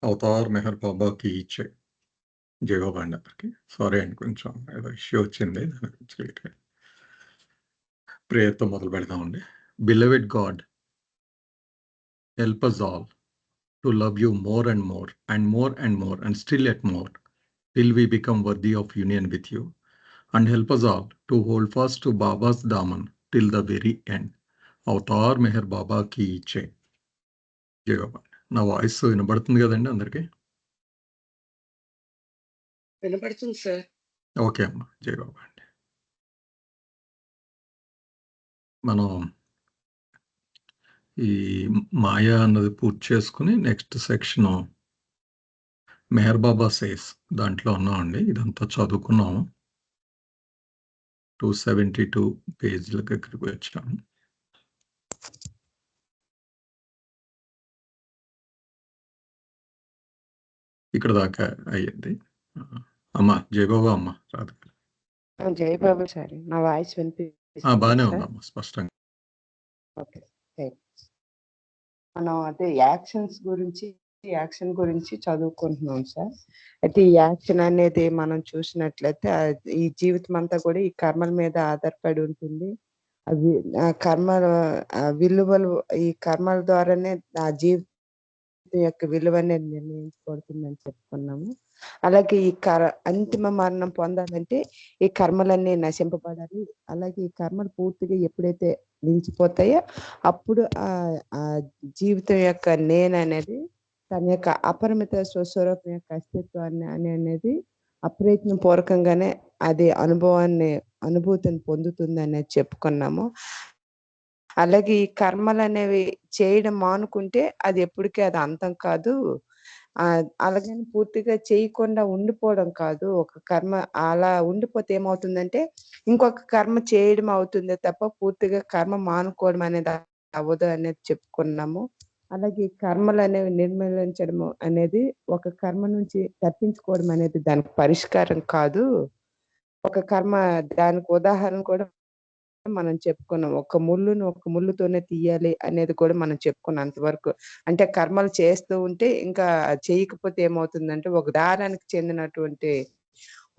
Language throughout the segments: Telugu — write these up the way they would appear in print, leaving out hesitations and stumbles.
అవతార్ మెహర్ బాబాకి ఇచ్చే జవాబు అండి అందరికి. సారీ అండి, కొంచెం ఏదో ఇష్యూ వచ్చింది. దాని గురించి లేట్‌గా ప్రేయర్‌తో మొదలు పెడదామండి. Beloved God, help us all to love you more and more and more and more and still yet more till we become worthy of union with you, and help us all to hold fast to Baba's daman till the very end. Avatar Meher బాబాకి ఇచ్చే జవాబు. నా వాయిస్ వినబడుతుంది కదండి అందరికి? వినపడుతుంది సార్. ఓకే అమ్మ, జై బాబా అండి. మనం ఈ మాయా అన్నది పూర్తి చేసుకుని నెక్స్ట్ సెక్షన్ మెహర్ బాబా సేస్ దాంట్లో ఉన్నామండి. ఇదంతా చదువుకున్నాము. 272 పేజీల దగ్గరికి వచ్చాము. ఇక్కడ దాకా అయ్యింది. అమ్మ జై బాబా. అమ్మ రాధిక. జై బాబా సార్. నా వాయిస్ వినిపిస్తుందా బాగానే సార్? ఉందమ్మా, స్పష్టంగా. ఓకే. మనం అదే యాక్షన్ గురించి చదువుకుంటున్నాం సార్. అయితే ఈ యాక్షన్ అనేది మనం చూసినట్లయితే ఈ జీవితం అంతా కూడా ఈ కర్మల మీద ఆధారపడి ఉంటుంది. అవి కర్మల విలువలు, ఈ కర్మల ద్వారానే ఆ జీవితం యొక్క విలువ అనేది నిర్ణయించబడుతుందని చెప్పుకున్నాము. అలాగే ఈ అంతిమ మరణం పొందాలంటే ఈ కర్మలన్నీ నశింపబడాలి. అలాగే ఈ కర్మలు పూర్తిగా ఎప్పుడైతే నిలిచిపోతాయో అప్పుడు ఆ జీవితం యొక్క నేను అనేది తన యొక్క అపరిమిత స్వస్వరూపం యొక్క అస్తిత్వాన్ని అనేది అప్రయత్న పూర్వకంగానే అది అనుభూతిని పొందుతుంది అనేది చెప్పుకున్నాము. అలాగే ఈ కర్మలు అనేవి చేయడం మానుకుంటే అది ఎప్పటికీ అది అంతం కాదు. అలాగని పూర్తిగా చేయకుండా ఉండిపోవడం కాదు. ఒక కర్మ అలా ఉండిపోతే ఏమవుతుందంటే ఇంకొక కర్మ చేయడం అవుతుంది తప్ప పూర్తిగా కర్మ మానుకోవడం అనేది అవ్వదు అనేది చెప్పుకున్నాము. అలాగే కర్మలు అనేవి నిర్మూలించడం అనేది ఒక కర్మ నుంచి తప్పించుకోవడం అనేది దానికి పరిష్కారం కాదు. ఒక కర్మ దానికి ఉదాహరణ కూడా మనం చెప్పుకున్నాం. ఒక ముళ్ళుతోనే తీయాలి అనేది కూడా మనం చెప్పుకున్నాం అంతవరకు. అంటే కర్మలు చేస్తూ ఉంటే ఇంకా చేయకపోతే ఏమవుతుందంటే ఒక దారానికి చెందినటువంటి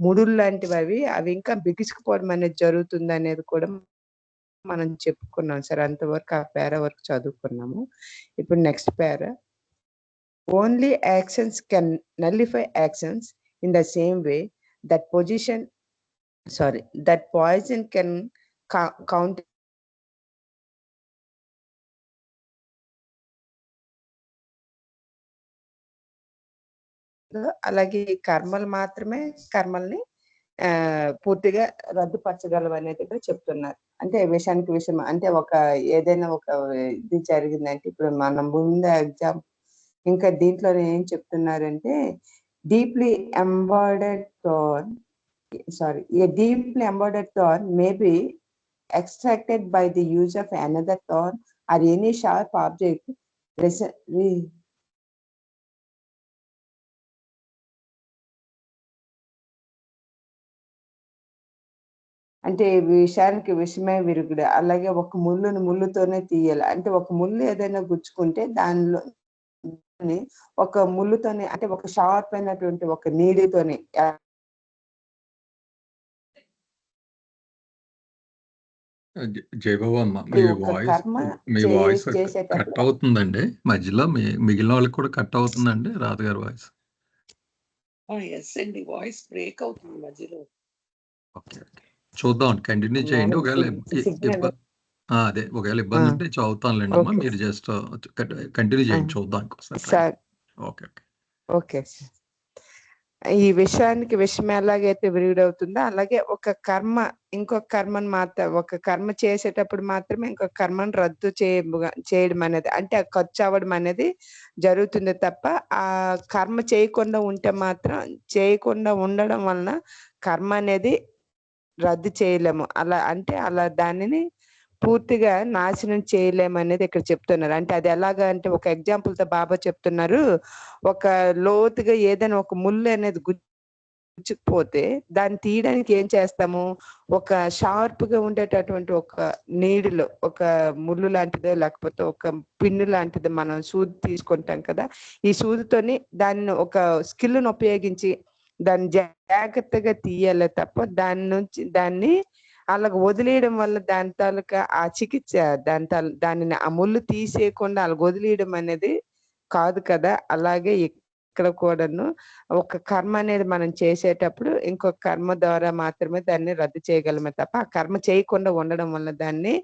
ముడులు లాంటివి అవి ఇంకా బిగుసుకుపోవడం అనేది జరుగుతుంది అనేది కూడా మనం చెప్పుకున్నాం సార్. అంతవరకు ఆ పేరా వరకు చదువుకున్నాము. ఇప్పుడు next para. Only actions can nullify actions in the same way that poison can count అలాగే కర్మలు మాత్రమే కర్మల్ని పూర్తిగా రద్దుపరచగలవు అనేది కూడా చెప్తున్నారు. అంటే విషయానికి విషయం అంటే ఏదైనా ఒక ఇది జరిగిందంటే ఇప్పుడు మనం ముందు ఎగ్జామ్ ఇంకా దీంట్లో ఏం చెప్తున్నారంటే deeply embodied thought a deeply embodied thought may be extracted by the use of another thought or any sharp object. అంటే విషయానికి విషమే విరుగుడు. అలాగే ఒక ముళ్ళుతోనే తీయాలి. అంటే ఒక ముళ్ళు ఏదైనా గుచ్చుకుంటే దానిలో ఒక ముళ్ళుతోనే అంటే ఒక షార్ప్ అయినటువంటి ఒక నీడితోని జై బాబా అమ్మ, మీ వాయిస్ కట్ అవుతుందండి మధ్యలో. మిగిలిన వాళ్ళకి కూడా కట్ అవుతుందండి రాధ గారి వాయిస్? ఎస్ అండి, వాయిస్ బ్రేక్ అవుతుంది మధ్యలో. ఓకే, చూద్దాం, కంటిన్యూ చేయండి. ఒకవేళ ఇబ్బంది ఉంటే చదువుతానులేండి అమ్మా. మీరు జస్ట్ కంటిన్యూ చేయండి, చూద్దాం ఇంకోసారి. Okay okay. ఈ విషయానికి విషయం ఎలాగైతే విరుగుడవుతుందో అలాగే ఒక కర్మ ఇంకొక కర్మను ఒక కర్మ చేసేటప్పుడు మాత్రమే ఇంకొక కర్మను రద్దు చేయడం అనేది అంటే ఖర్చు అవ్వడం అనేది జరుగుతుంది తప్ప ఆ కర్మ చేయకుండా ఉంటే మాత్రం చేయకుండా ఉండడం వలన కర్మ అనేది రద్దు చేయలేము. అలా దానిని పూర్తిగా నాశనం చేయలేము అనేది ఇక్కడ చెప్తున్నారు. అంటే అది ఎలాగా అంటే ఒక ఎగ్జాంపుల్ తో బాబా చెప్తున్నారు. ఒక లోతుగా ఏదైనా ఒక ముళ్ళు అనేది గుచ్చుకుపోతే దాన్ని తీయడానికి ఏం చేస్తాము? ఒక షార్ప్‌గా ఉండేటటువంటి ఒక నీడిల్, ఒక ముల్లు లాంటిదో లేకపోతే ఒక పిన్ను లాంటిది మనం సూది తీసుకుంటాం కదా! ఈ సూదితోని దాన్ని ఒక స్కిల్‌ని ఉపయోగించి దాన్ని జాగ్రత్తగా తీయాలే తప్ప దాన్ని అలాగ వదిలేయడం వల్ల దాని తాలూకా ఆ చికిత్స దానిని ఆ ముల్లు తీసేయకుండా అలాగ వదిలేయడం అనేది కాదు కదా! అలాగే ఇక్కడ కూడాను ఒక కర్మ అనేది మనం చేసేటప్పుడు ఇంకొక కర్మ ద్వారా మాత్రమే దాన్ని రద్దు చేయగలమే తప్ప, ఆ కర్మ చేయకుండా ఉండడం వల్ల దాన్ని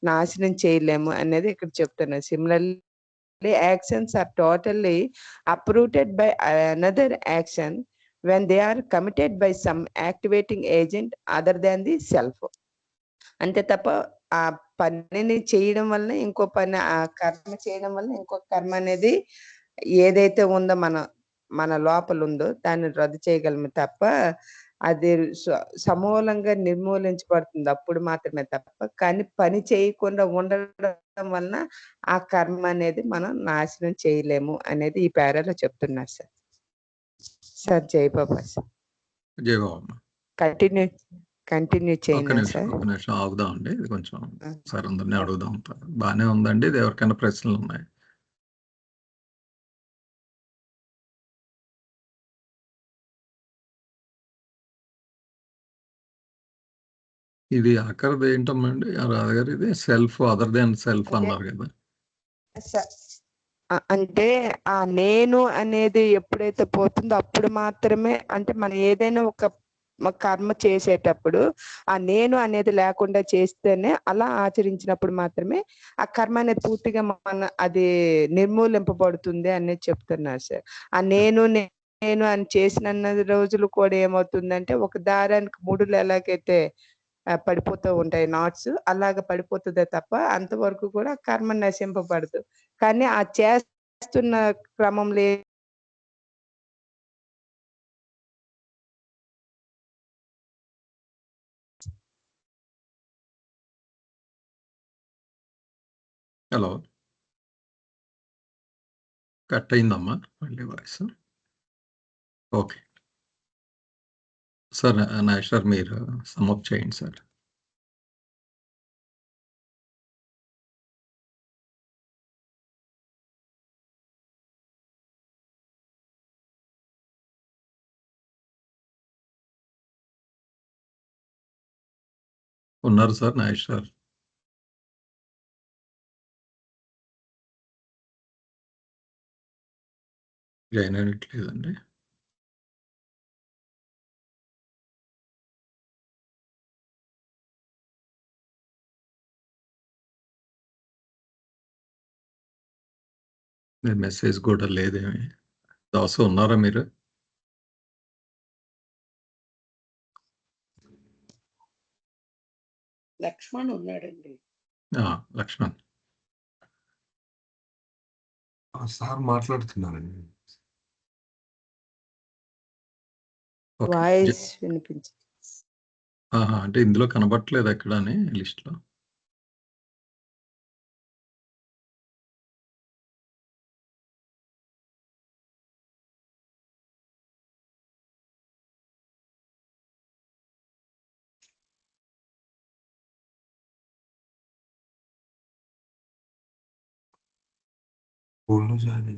నాశనం చేయలేము అనేది ఇక్కడ చెప్తున్నారు. Similarly actions are totally uprooted by another action when they are committed by some activating agent other than the self. అంతే తప్ప ఆ పనిని చేయడం వల్ల ఇంకో పని, ఆ కర్మ చేయడం వల్ల ఇంకో కర్మ అనేది ఏదైతే ఉందో మన లోపల ఉందో దాన్ని రద్దు చేయగలమే తప్ప అది సమూలంగా నిర్మూలించబడుతుంది అప్పుడు మాత్రమే తప్ప, కానీ పని చేయకుండా ఉండడం వలన ఆ కర్మ అనేది మనం నాశనం చేయలేము అనేది ఈ పేరాలో చెప్తున్నారు సార్. Sir Jai Baba sir. జయబాబమ్మ. కంటిన్యూ ఒక్క చేయండి నిమిషం సార్. ఆగుదామండి. ఇది కొంచెం ఆ. సార్ అందరిని అడుగుదాం. బాగానే ఉందండి. ఇది ఎవరికైనా ప్రశ్నలు ఉన్నాయి? ఇది ఆఖరిది ఏంటమ్మండి రాధగారు? ఇది సెల్ఫ్ అదర్ దాన్ సెల్ఫ్ అన్నారు కదా? అంటే ఆ నేను అనేది ఎప్పుడైతే పోతుందో అప్పుడు మాత్రమే, అంటే మనం ఏదైనా ఒక కర్మ చేసేటప్పుడు ఆ నేను అనేది లేకుండా చేస్తేనే, అలా ఆచరించినప్పుడు మాత్రమే ఆ కర్మ అనేది పూర్తిగా అది నిర్మూలింపబడుతుంది అనేది చెప్తున్నారు సార్. ఆ నేను అని చేసిన రోజులు కూడా ఏమవుతుందంటే, ఒక దారానికి ముడులు ఎలాగైతే పడిపోతూ ఉంటాయి నాట్స్, అలాగ పడిపోతుందే తప్ప అంతవరకు కూడా కర్మ నశింపబడదు. కానీ ఆ చేస్తున్న క్రమంలో హలో, కట్ అయిందమ్మా మళ్ళీ వాయిస్. ఓకే సార్, నాగేశ్వర్ మీరు సమ్అప్ చేయండి సార్. ఉన్నారు సార్ నాగేశ్వర్? జాయిన్ అయినట్లేదండి. మీ మెసేజ్ కూడా లేదేమి. దాసు ఉన్నారా మీరు? లక్ష్మణ్ ఉన్నాడండి. లక్ష్మణ్ సార్ మాట్లాడుతున్నారండి. ఓకే. వాయిస్ వినిపించి అంటే ఇందులో కనబడట్లేదు ఎక్కడ అని లిస్ట్లో. बोलना चाह रही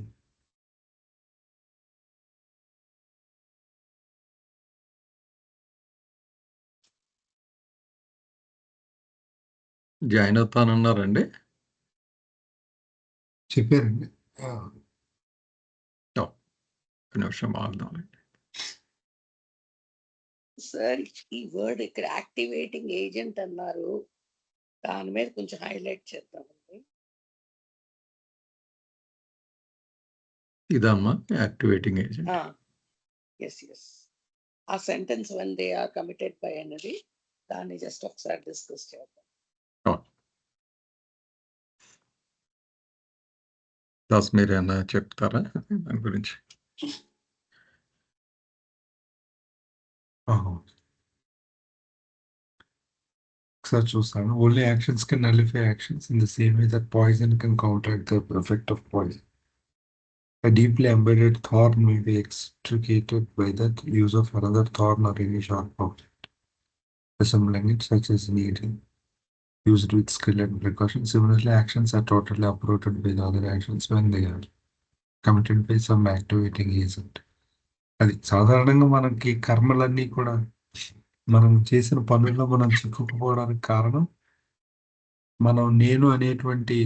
జాయిన్ అవుతానన్నారండి. చెప్పారండి. ఒక నిమిషం ఆగుదామండి. సార్ ఈ వర్డ్ ఇక్కడ యాక్టివేటింగ్ ఏజెంట్ అన్నారు, దాని మీద కొంచెం హైలైట్ చేద్దామండి. ఇదమ్మా యాక్టివేటింగ్ ఏజెంట్. ఎస్ ఆ sentence one they are committed by అన్నది, దాన్ని జస్ట్ ఒకసారి డిస్కస్ చేద్దాం. దాస్ మీరు ఏమన్నా చెప్తారా దాని గురించి? ఒకసారి చూస్తాను. Only actions can nullify actions in the same way that poison can counter the effect of poison. A deeply embedded thorn may be extricated by the use of another thorn or any sharp object, resembling it, such as needle, used with skill and precaution. Similarly, actions are totally uprooted by the other actions when they are committed by some activating agent. అది సాధారణంగా మనకి కర్మలన్నీ కూడా మనం చేసిన పనుల్లో మనం చిక్కుకుపోవడానికి కారణం మనం నేను అనేటువంటి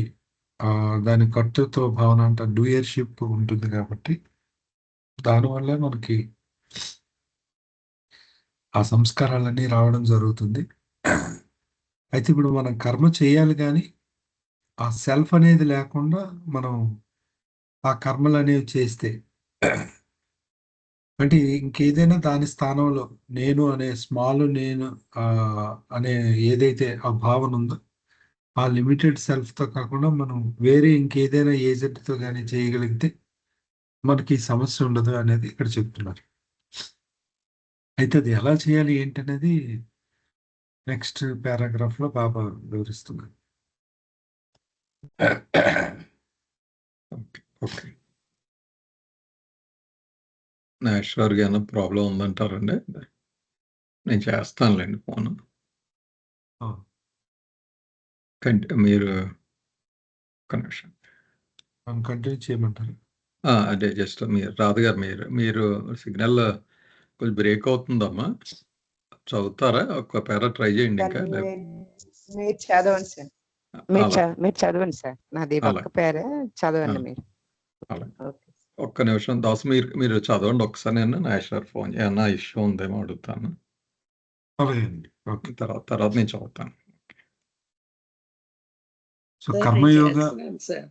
దాని కర్తృత్వ భావన అంటే డూయర్షిప్ ఉంటుంది కాబట్టి దానివల్ల మనకి ఆ సంస్కారాలన్నీ రావడం జరుగుతుంది. అయితే ఇప్పుడు మనం కర్మ చేయాలి కానీ ఆ సెల్ఫ్ అనేది లేకుండా మనం ఆ కర్మలు అనేవి చేస్తే అంటే ఇంకేదైనా దాని స్థానంలో నేను అనే స్మాల్ నేను అనే ఏదైతే ఆ భావన ఉందో ఆ లిమిటెడ్ సెల్ఫ్తో కాకుండా మనం వేరే ఇంకేదైనా ఏజెంట్తో కానీ చేయగలిగితే మనకి సమస్య ఉండదు అనేది ఇక్కడ చెప్తున్నారు. అయితే అది ఎలా చేయాలి ఏంటనేది నెక్స్ట్ పారాగ్రాఫ్లో బాబా వివరిస్తున్నారు. ఓకే. నాగేశ్వర్ గారు ప్రాబ్లం ఉందంటారండి? నేను చేస్తానులేండి ఫోను. మీరు ఒక్క నిమిషం కంటిన్యూ చేయమంటారు. అదే జస్ట్ మీరు రాధ గారు మీరు సిగ్నల్ కొంచెం బ్రేక్ అవుతుందమ్మా, చదువుతారా? ఒక పేరా ట్రై చేయండి. ఇంకా మీరు చదవండి సార్, మీరు చదవండి సార్, నాది అలా ఒక్క పేరే చదవండి మీరు. అలా ఓకే. ఒక్క నిమిషం దాస్, మీరు చదవండి ఒకసారి. నేను నాగేశ్వర్ ఫోన్ ఏమన్నా ఇష్యూ ఉందేమో అడుగుతాను, ఓకే. తర్వాత నేను చదువుతాను. సో కర్మయోగ సార్,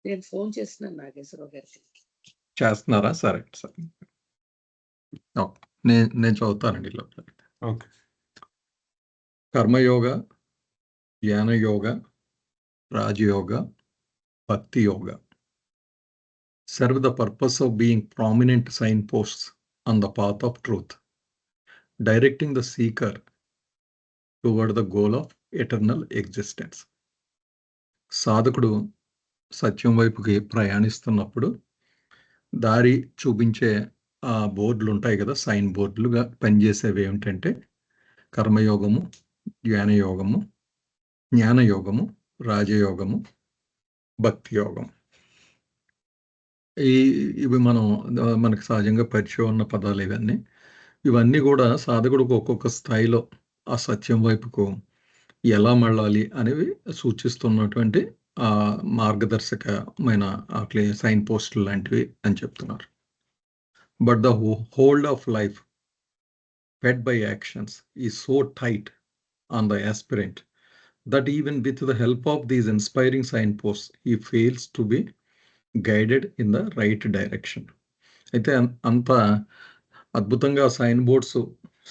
నేను ఫోన్ చేస్తున్నాను నాగేశ్వరరావు గారికి. చేస్తున్నారా? సరే సరే, నేను చదువుతానండి లోపల. ఓకే. కర్మయోగ, జ్ఞానయోగ, రాజయోగ, భక్తి యోగ serve the purpose of being prominent signposts on the path of truth, directing the seeker toward the goal of eternal existence. సాధకుడు సత్యం వైపుకి ప్రయాణిస్తున్నప్పుడు దారి చూపించే ఆ బోర్డులు ఉంటాయి కదా, సైన్ బోర్డులుగా పనిచేసేవి ఏమిటంటే కర్మయోగము, జ్ఞానయోగము, జ్ఞానయోగము, రాజయోగము, భక్తి యోగం. ఇవి మనకు సహజంగా పరిచయం ఉన్న పదాలు ఇవన్నీ కూడా సాధకుడికి ఒక్కొక్క స్థాయిలో ఆ సత్యం వైపుకు ఎలా మళ్ళాలి అనేవి సూచిస్తున్నటువంటి మార్గదర్శకమైన సైన్ పోస్టులు లాంటివి అని చెప్తున్నారు. But the hold of life fed by actions is so tight on the aspirant that even with the help of these inspiring signposts, he fails to be guided in the right direction. అయితే అంత అద్భుతంగా సైన్ బోర్డ్స్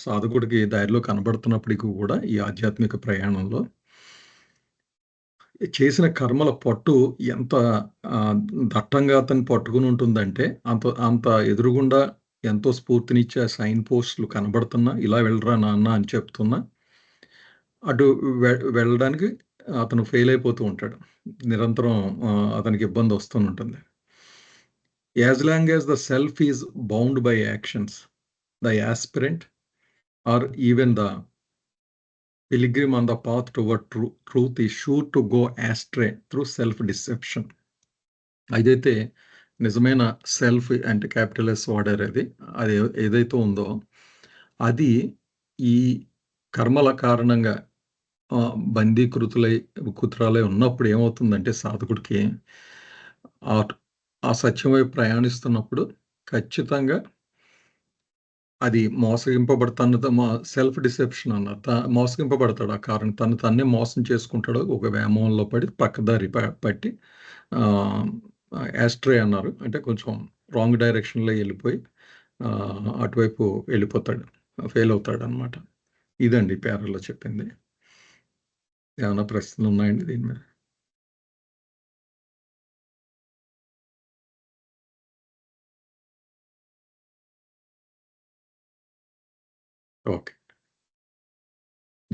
సాధకుడికి దారిలో కనబడుతున్నప్పటికీ కూడా ఈ ఆధ్యాత్మిక ప్రయాణంలో చేసిన కర్మల పట్టు ఎంత దట్టంగా అతను పట్టుకుని ఉంటుందంటే అంత ఎదురుగుండా ఎంతో స్ఫూర్తినిచ్చే సైన్ పోస్టులు కనబడుతున్నా, ఇలా వెళ్ళరా నాన్న అని చెప్తున్నా అటు వెళ్ళడానికి అతను ఫెయిల్ అయిపోతూ ఉంటాడు. నిరంతరం అతనికి ఇబ్బంది వస్తూనే as long as the self is bound by actions, the aspirant or even the pilgrim on the path toward truth is sure to go astray through self-deception. అదైతే నిజమైన సెల్ఫ్ అంటే క్యాపిటల్ ఎస్ వాడారు, అది ఏదైతే ఉందో అది ఈ కర్మల కారణంగా కుతురాలై ఉన్నప్పుడు ఏమవుతుందంటే సాధకుడికి ఆ సత్యం వైపు ప్రయాణిస్తున్నప్పుడు ఖచ్చితంగా అది మోసగింపబడతాను. సెల్ఫ్ డిసెప్షన్ అన్నారు, మోసగింపబడతాడు. ఆ కారణం తన్నే మోసం చేసుకుంటాడు. ఒక వ్యామోహంలో పడి పక్కదారి పట్టి యాస్ట్రే అన్నారు, అంటే కొంచెం రాంగ్ డైరెక్షన్లో వెళ్ళిపోయి అటువైపు వెళ్ళిపోతాడు, ఫెయిల్ అవుతాడు అనమాట. ఇదండి పేరాలో చెప్పింది. ఏమైనా ప్రశ్నలు ఉన్నాయండి దీని మీద? ఓకే,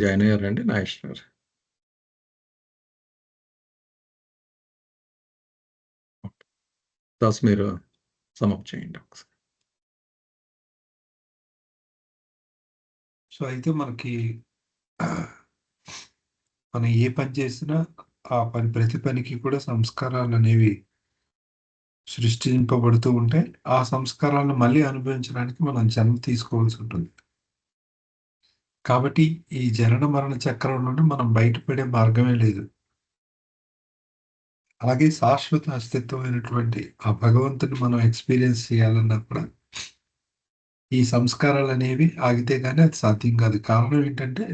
జాయిన్ అయ్యారండి నాగేశ్వర్? దాస్ మీరు సమప్ చేయండి ఒకసారి. సో అయితే మనకి మనం ఏ పని చేసినా ఆ పని ప్రతి పనికి కూడా సంస్కారాలు అనేవి సృష్టింపబడుతూ ఉంటే ఆ సంస్కారాలను మళ్ళీ అనుభవించడానికి మనం జన్మ తీసుకోవాల్సి ఉంటుంది. కాబట్టి ఈ జనన మరణ చక్రం నుండి మనం బయటపడే మార్గమే లేదు. అలాగే శాశ్వత అస్తిత్వమైనటువంటి ఆ భగవంతుని మనం ఎక్స్పీరియన్స్ చేయాలన్నా కూడా ఈ సంస్కారాలు అనేవి ఆగితే గానీ అది సాధ్యం కాదు. కారణం ఏంటంటే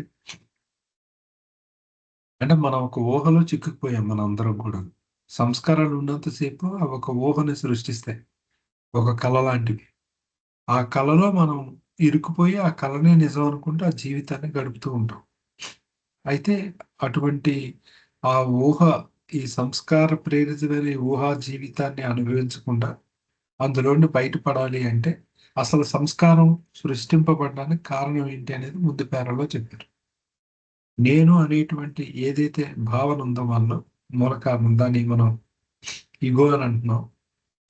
మనం ఒక ఊహలో చిక్కుకుపోయాం మనం అందరం కూడా. సంస్కారాలు ఉన్నంతసేపు అవి ఒక ఊహని సృష్టిస్తాయి. ఒక కళ లాంటివి. ఆ కళలో మనం ఇరుక్కుపోయి ఆ కళనే నిజం అనుకుంటూ ఆ జీవితాన్ని గడుపుతూ ఉంటాం. అయితే అటువంటి ఆ ఊహ ఈ సంస్కార ప్రేరితమైన ఊహా జీవితాన్ని అనుభవించకుండా అందులోండి బయటపడాలి అంటే అసలు సంస్కారం సృష్టింపబడడానికి కారణం ఏంటి అనేది ముందు పేరాలో చెప్పారు. నేను అనేటువంటి ఏదైతే భావన ఉందో మనలో మూల కారణం, దాన్ని మనం ఇగో అని అంటున్నాం.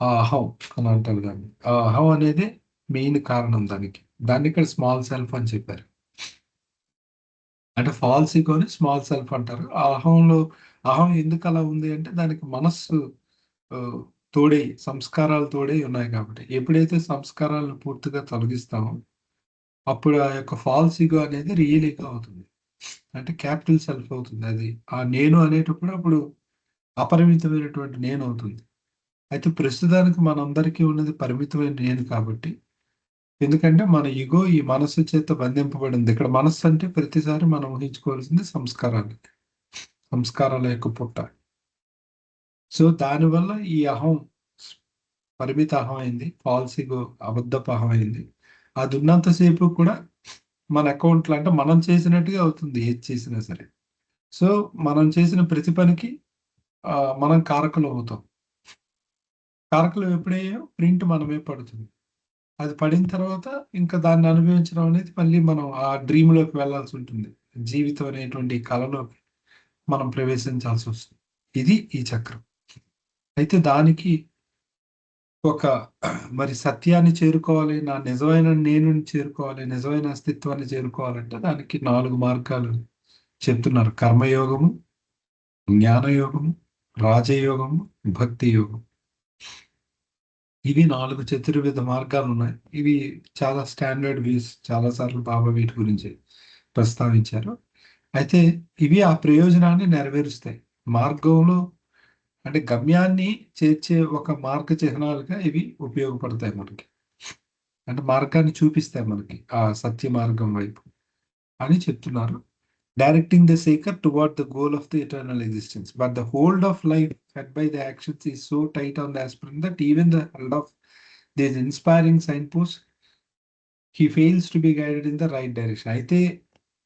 ఆ అహం అని అంటారు దాన్ని. ఆ అహం అనేది మెయిన్ కారణం దానికి. దాన్ని ఇక్కడ స్మాల్ సెల్ఫ్ అని చెప్పారు. అంటే ఫాల్స్ ఇగోని స్మాల్ సెల్ఫ్ అంటారు. ఆ అహం ఎందుకు అలా ఉంది అంటే దానికి మనస్సు తోడై సంస్కారాలు తోడై ఉన్నాయి కాబట్టి. ఎప్పుడైతే సంస్కారాలను పూర్తిగా తొలగిస్తామో అప్పుడు ఆ యొక్క ఫాల్స్ ఇగో అనేది రియల్ ఇగో అవుతుంది. అంటే క్యాపిటల్ సెల్ఫ్ అవుతుంది. అది ఆ నేను అనేటప్పుడు అప్పుడు అపరిమితమైనటువంటి నేను అవుతుంది. అయితే ప్రస్తుతానికి మనందరికీ ఉన్నది పరిమితమైన నేను కాబట్టి, ఎందుకంటే మన ఇగో ఈ మనస్సు చేత బంధింపబడింది. ఇక్కడ మనస్సు అంటే ప్రతిసారి మనం ఊహించుకోవాల్సింది సంస్కారాలు. సంస్కారాల యొక్క పుట్ట. సో దానివల్ల ఈ అహం పరిమిత అహం అయింది. ఫాల్స్ ఇగో అబద్ధపు అహం అయింది. అది ఉన్నంతసేపు కూడా మన అకౌంట్‌లో అంటే మనం చేసినట్టుగా అవుతుంది ఏది చేసినా సరే. సో మనం చేసిన ప్రతి పనికి మనం కారకులం అవుతాం. కారకులం ఎప్పుడయ్యాయో ప్రింట్ మన మీద పడుతుంది. అది పడిన తర్వాత ఇంకా దాన్ని అనుభవించడం అనేది మళ్ళీ మనం ఆ డ్రీమ్‌లోకి వెళ్ళాల్సి ఉంటుంది. జీవితం అనేటువంటి కళలోకి మనం ప్రవేశించాల్సి వస్తుంది. ఇది ఈ చక్రం. అయితే దానికి ఒక మరి సత్యాన్ని చేరుకోవాలి, నా నిజమైన నేనుని చేరుకోవాలి, నిజమైన అస్తిత్వాన్ని చేరుకోవాలంటే దానికి 4 మార్గాలు చెప్తున్నారు. కర్మయోగము, జ్ఞానయోగము, రాజయోగము, భక్తి యోగం. ఇవి 4 చతుర్విధ మార్గాలున్నాయి. ఇవి చాలా స్టాండర్డ్ వ్యూస్. చాలా సార్లు బాబా వీటి గురించి ప్రస్తావించారు. అయితే ఇవి ఆ ప్రయోజనాన్ని నెరవేరుస్తాయి. మార్గంలో అంటే గమ్యాన్ని చేర్చే ఒక మార్గ చిహ్నాలుగా ఇవి ఉపయోగపడతాయి మనకి. అంటే మార్గాన్ని చూపిస్తాయి మనకి ఆ సత్య మార్గం వైపు అని చెప్తున్నారు. Directing the seeker toward the goal of the eternal existence. But the hold of life fed by the actions is so tight on the aspirant that even the hold of these inspiring signposts, he fails to be guided in the right direction. అయితే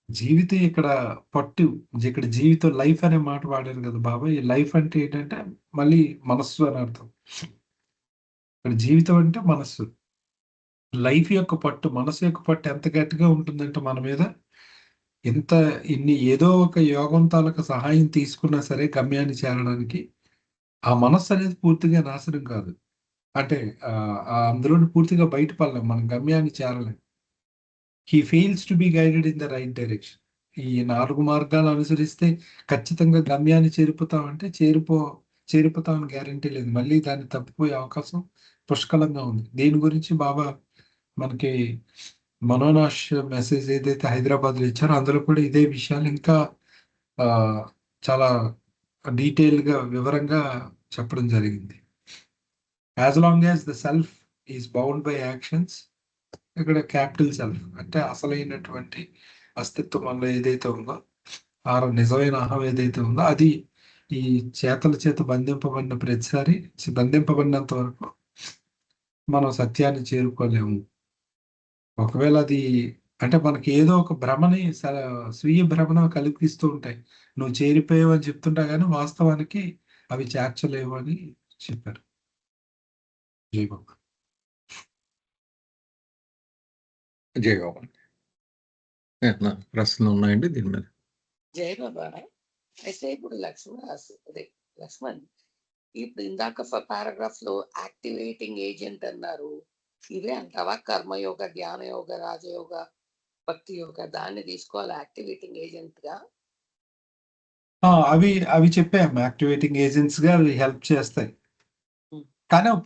జీవితం ఇక్కడ పట్టు, ఇక్కడ జీవితం లైఫ్ అనే మాట వాడారు కదా బాబా. ఈ లైఫ్ అంటే ఏంటంటే మళ్ళీ మనస్సు అని అర్థం. ఇక్కడ జీవితం అంటే మనస్సు. లైఫ్ యొక్క పట్టు, మనసు యొక్క పట్టు ఎంత గట్టిగా ఉంటుందంటే మన మీద ఇన్ని ఏదో ఒక యోగం తాలూకా సహాయం తీసుకున్నా సరే గమ్యాన్ని చేరడానికి ఆ మనస్సు అనేది పూర్తిగా నాశనం కాదు. అంటే అందులో పూర్తిగా బయటపడలేం, మనం గమ్యాన్ని చేరలేం. He fails to be guided in the right direction. ఈ 4 మార్గాలు అనుసరిస్తే ఖచ్చితంగా గమ్యాన్ని చేరిపోతామంటే చేరిపోతామని గ్యారంటీ లేదు. మళ్ళీ దాన్ని తప్పిపోయే అవకాశం పుష్కలంగా ఉంది. దీని గురించి బాబా మనకి మనోనాష్ మెసేజ్ ఏదైతే హైదరాబాద్లో ఇచ్చారో అందులో కూడా ఇదే విషయాలు ఇంకా చాలా డీటెయిల్గా వివరంగా చెప్పడం జరిగింది. As long as the self is bound by actions, ఇక్కడ క్యాపిటల్ సెల్ఫ్ అంటే అసలైనటువంటి అస్తిత్వం వల్ల ఏదైతే ఉందో ఆ నిజమైన అహం ఏదైతే ఉందో అది ఈ చేతల చేత బంధింపబడిన ప్రతిసారి బంధింపబడినంత వరకు మనం సత్యాన్ని చేరుకోలేము. ఒకవేళ అది అంటే మనకి ఏదో ఒక భ్రమని స్వీయ భ్రమను కల్పిస్తూ ఉంటాయి. నువ్వు చేరిపోయావు అని చెప్తుంటా కానీ వాస్తవానికి అవి చేర్చలేవు అని చెప్పారు. జై బాబా. జై బాబా. ప్రశ్నలు ఉన్నాయండి దీని మీద? జై బాబా. అయితే ఇప్పుడు లక్ష్మణ్ ఇప్పుడు ఇందాక పారాగ్రాఫ్ లో యాక్టివేటింగ్ ఏజెంట్ అన్నారు. ఇవే అంటావా? కర్మయోగ, జ్ఞానయోగ, రాజయోగ, భక్తి యోగ దాన్ని తీసుకోవాలి యాక్టివేటింగ్ ఏజెంట్ గా. అవి అవి చెప్పాము యాక్టివేటింగ్ ఏజెంట్స్ గా అవి హెల్ప్ చేస్తాయి. Hmm. కానీ అవి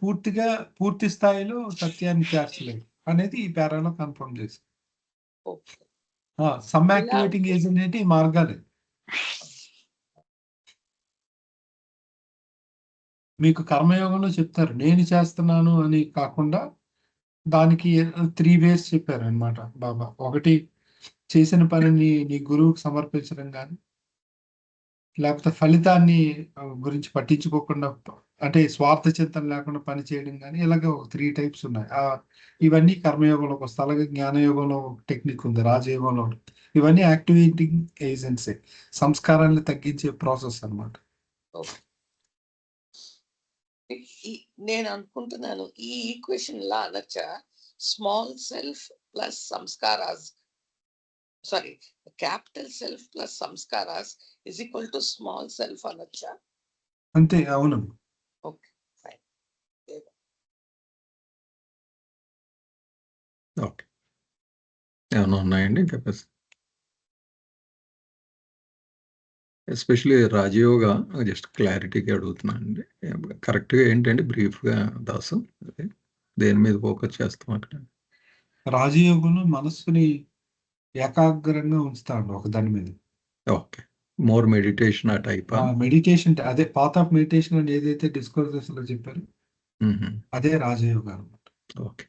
పూర్తి స్థాయిలో సత్యాన్ని చేర్చలేదు అనేది ఈ పేరాలో కన్ఫర్మ్ చేసి. ఓకే. సమ్ యాక్టివేటింగ్ ఏజెంట్ ఏంటి ఈ మార్గాలే. మీకు కర్మయోగంలో చెప్తారు నేను చేస్తున్నాను అని కాకుండా దానికి 3 ways చెప్పారు అన్నమాట బాబా. ఒకటి చేసిన పనిని నీ గురువుకు సమర్పించడం కానీ, లేకపోతే ఫలితాన్ని గురించి పట్టించుకోకుండా అంటే స్వార్థ చింతన లేకుండా పని చేయడం కానీ, ఇలాగ 3 types ఉన్నాయి. ఇవన్నీ కర్మయోగంలోకి వస్తాయి. అలాగే జ్ఞానయోగంలో టెక్నిక్ ఉంది, రాజయోగంలో ఒకటి. ఇవన్నీ యాక్టివేటింగ్ ఏజెంట్సే, సంస్కారాన్ని తగ్గించే ప్రాసెస్ అన్నమాట. ఓకే. నేను అనుకుంటున్నాను ఈ ఈక్వేషన్ లా అనొచ్చా? స్మాల్ సెల్ఫ్ ప్లస్ సంస్కారాస్, సారీ క్యాపిటల్ సెల్ఫ్ ప్లస్ సంస్కారాస్ is equal to small self అనొచ్చా? అంతే, అవును. Okay, fine. ఓకే, ఏమైనా ఉన్నాయండి ఇంకా? ఎస్పెషలీ రాజయోగ జస్ట్ క్లారిటీకి అడుగుతున్నాను అండి. కరెక్ట్గా ఏంటంటే బ్రీఫ్గా దాసు దేని మీద ఫోకస్ చేస్తాం అక్కడ? రాజయోగంలో మనస్సుని ఏకాగ్రంగా ఉంచుతాడు ఒక దాని మీద. ఓకే, మోర్ మెడిటేషన్ ఆ టైప్. మెడిటేషన్ అదే పాత్ ఆఫ్ మెడిటేషన్ అని ఏదైతే డిస్కోర్సెస్ లో చెప్పారు అదే రాజయోగం అనమాట. ఓకే,